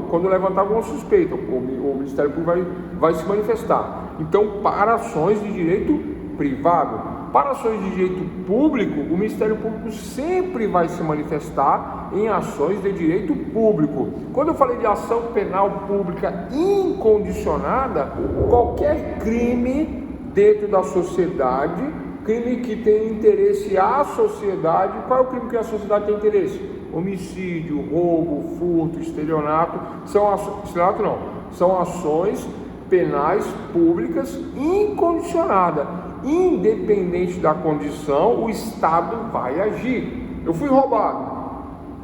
quando levantar alguma suspeita. O Ministério Público vai se manifestar. Então, para ações de direito privado, para ações de direito público, o Ministério Público sempre vai se manifestar em ações de direito público. Quando eu falei de ação penal pública incondicionada, qualquer crime dentro da sociedade, crime que tem interesse à sociedade. Qual é o crime que a sociedade tem interesse? Homicídio, roubo, furto, estelionato. São ações penais públicas incondicionadas. Independente da condição, o Estado vai agir. Eu fui roubado,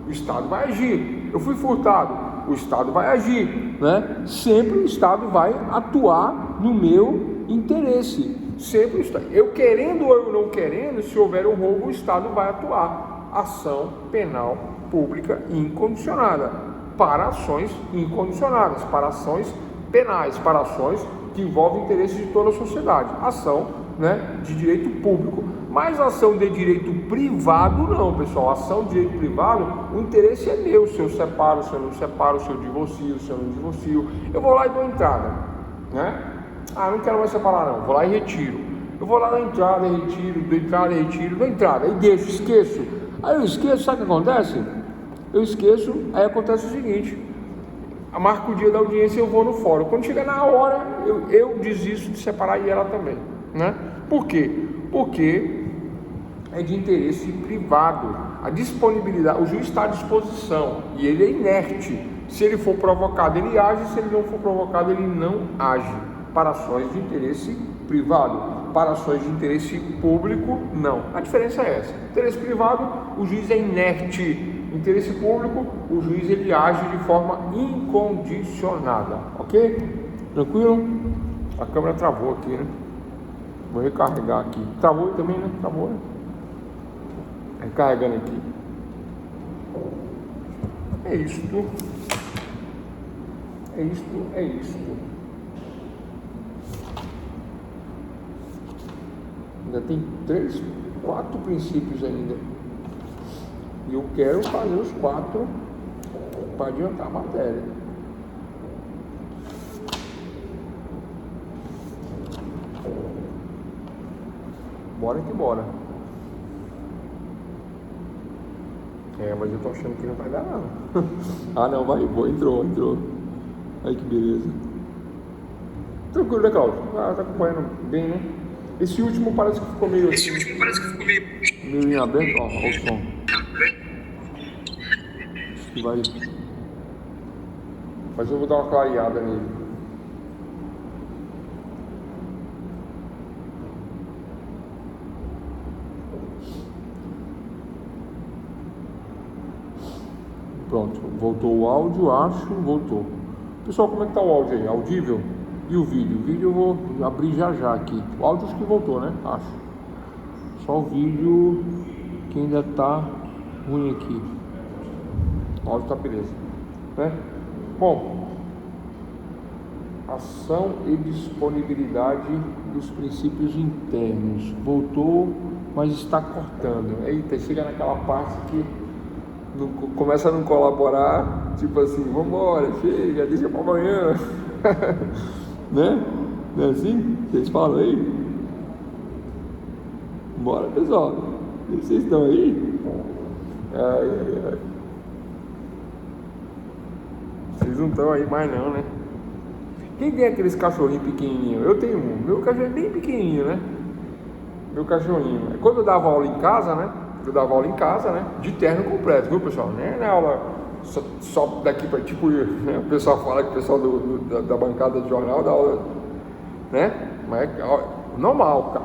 o Estado vai agir. Eu fui furtado, o Estado vai agir, né? Sempre o Estado vai atuar no meu interesse. Sempre está. Eu querendo ou eu não querendo, se houver um roubo, o Estado vai atuar. Ação penal pública incondicionada para ações incondicionadas, para ações penais, para ações que envolvem interesses de toda a sociedade. Ação, né, de direito público. Mas ação de direito privado não, pessoal. Ação de direito privado, o interesse é meu. Se eu separo, se eu não separo, se eu divorcio, se eu não divorcio, eu vou lá e dou entrada, né? Ah, não quero mais separar não, vou lá e retiro. Eu vou lá na entrada e retiro, dou entrada e retiro, dou entrada, aí deixo, esqueço. Aí eu esqueço, sabe o que acontece? Eu esqueço, aí acontece o seguinte: marco o dia da audiência e eu vou no fórum. Quando chega na hora, eu desisto de separar e ela também, né? Por quê? Porque é de interesse privado. A disponibilidade, o juiz está à disposição e ele é inerte. Se ele for provocado, ele age. Se ele não for provocado, ele não age. Para ações de interesse privado, para ações de interesse público, não. A diferença é essa: interesse privado, o juiz é inerte. Interesse público, o juiz ele age de forma incondicionada. Ok? Tranquilo? A câmera travou aqui, né? Vou recarregar aqui. Travou também, né? Travou, né? Recarregando aqui. É isto. É isto. É isto. Ainda tem 3, 4 princípios ainda. E eu quero fazer os 4 para adiantar a matéria. Bora que bora. Mas eu tô achando que não vai dar não. Ah não, vai, entrou. Aí que beleza. Tranquilo, né, Cláudio? Tá acompanhando bem, né? Esse último parece que ficou meio... meio em aberto, ó, o som. Acho que vai... Mas eu vou dar uma clareada nele. Pronto, voltou o áudio, acho, voltou. Pessoal, como é que tá o áudio aí? Audível? E o vídeo? O vídeo eu vou abrir já aqui. O áudio acho que voltou, né? Acho. Só o vídeo que ainda tá ruim aqui. O áudio tá beleza, né? Bom, ação e disponibilidade dos princípios internos. Voltou, mas está cortando. Eita, chega naquela parte que começa a não colaborar, tipo assim, vambora, chega, deixa pra amanhã. Né? Não é assim? Vocês falam aí? Bora, pessoal. Vocês estão aí? Ai. Vocês não estão aí mais não, né? Quem tem aqueles cachorrinhos pequenininhos? Eu tenho um. Meu cachorro é bem pequenininho, né? Meu cachorrinho. Quando eu dava aula em casa, né? De terno completo, viu, pessoal? Não é aula só daqui para, tipo, né? O pessoal fala que o pessoal da bancada de jornal dá aula, né? Mas é normal.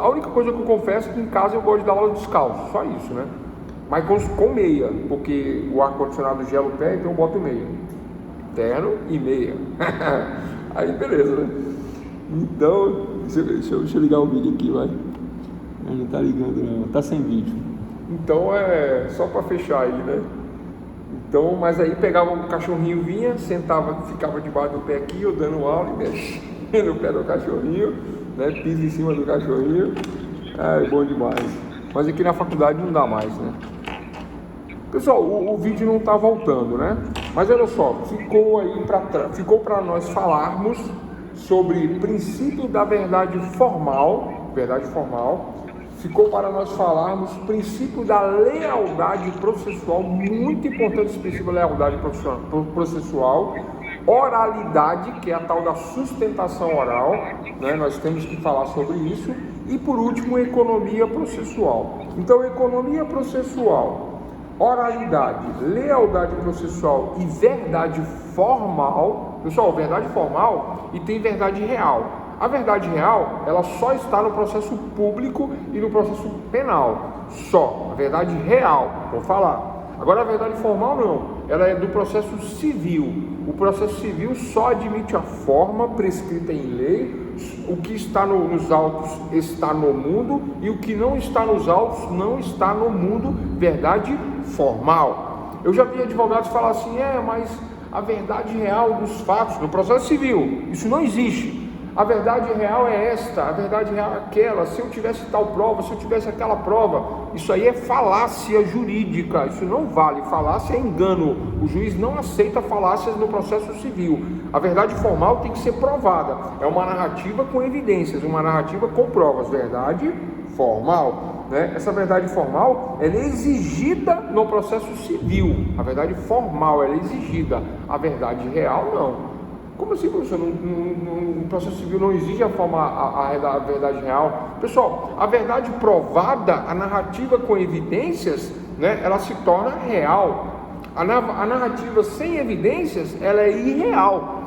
A única coisa que eu confesso é que em casa eu gosto de dar aula descalço, só isso, né? Mas com meia, porque o ar-condicionado gela o pé, então eu boto meia. Terno e meia. Aí beleza, né? Então, deixa eu ligar o vídeo aqui, vai. Não tá ligando não, tá sem vídeo. Então é só para fechar aí, né? Então, mas aí pegava o cachorrinho, vinha, sentava, ficava debaixo do pé aqui, eu dando aula e mexendo no pé do cachorrinho, né? Piso em cima do cachorrinho. É bom demais. Mas aqui na faculdade não dá mais, né? Pessoal, o vídeo não tá voltando, né? Mas olha só, ficou para nós falarmos sobre princípio da verdade formal, ficou para nós falarmos princípio da lealdade processual, muito importante esse princípio da lealdade processual, oralidade, que é a tal da sustentação oral, né? Nós temos que falar sobre isso, e por último, economia processual. Então, economia processual, oralidade, lealdade processual e verdade formal. Pessoal, verdade formal e tem verdade real. A verdade real, ela só está no processo público e no processo penal. Só, a verdade real, vou falar. Agora a verdade formal não, ela é do processo civil. O processo civil só admite a forma prescrita em lei. O que está nos autos está no mundo e o que não está nos autos não está no mundo. Verdade formal. Eu já vi advogados falar assim, mas a verdade real dos fatos no processo civil, isso não existe. A verdade real é esta, a verdade real é aquela. Se eu tivesse tal prova, se eu tivesse aquela prova, isso aí é falácia jurídica, isso não vale. Falácia é engano. O juiz não aceita falácias no processo civil. A verdade formal tem que ser provada. É uma narrativa com evidências, uma narrativa com provas. Verdade formal, né? Essa verdade formal, ela é exigida no processo civil. A verdade formal, ela é exigida. A verdade real, não. Como assim, professor? No processo civil não exige a verdade real? Pessoal, a verdade provada, a narrativa com evidências, né, ela se torna real. A narrativa sem evidências, ela é irreal.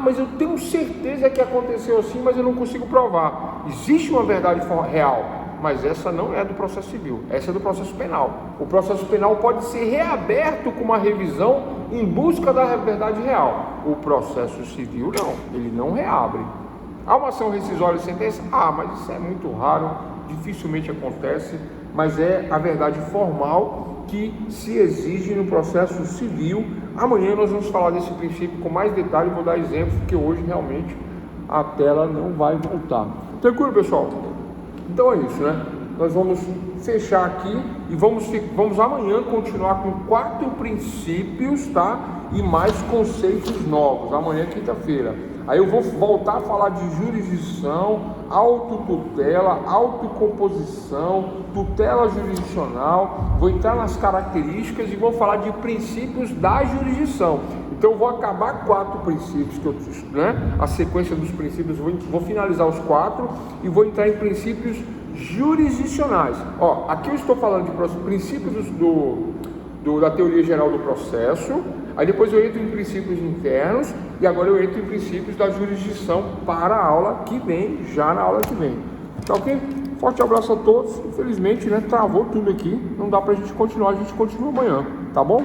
Mas eu tenho certeza que aconteceu assim, mas eu não consigo provar. Existe uma verdade real, mas essa não é do processo civil, essa é do processo penal. O processo penal pode ser reaberto com uma revisão em busca da verdade real. O processo civil não, ele não reabre. Há uma ação rescisória de sentença? Mas isso é muito raro, dificilmente acontece, mas é a verdade formal que se exige no processo civil. Amanhã nós vamos falar desse princípio com mais detalhe, vou dar exemplos, porque hoje realmente a tela não vai voltar. Tranquilo, pessoal? Então é isso, né? Nós vamos fechar aqui e vamos amanhã continuar com 4 princípios, tá? E mais conceitos novos, amanhã é quinta-feira. Aí eu vou voltar a falar de jurisdição, autotutela, autocomposição, tutela jurisdicional, vou entrar nas características e vou falar de princípios da jurisdição. Então eu vou acabar 4 princípios, a sequência dos princípios, vou finalizar os 4 e vou entrar em princípios jurisdicionais. Aqui eu estou falando de princípios da teoria geral do processo, aí depois eu entro em princípios internos e agora eu entro em princípios da jurisdição para a aula que vem, já na aula que vem. Tá ok? Forte abraço a todos. Infelizmente, né, travou tudo aqui, não dá pra gente continuar, a gente continua amanhã, tá bom?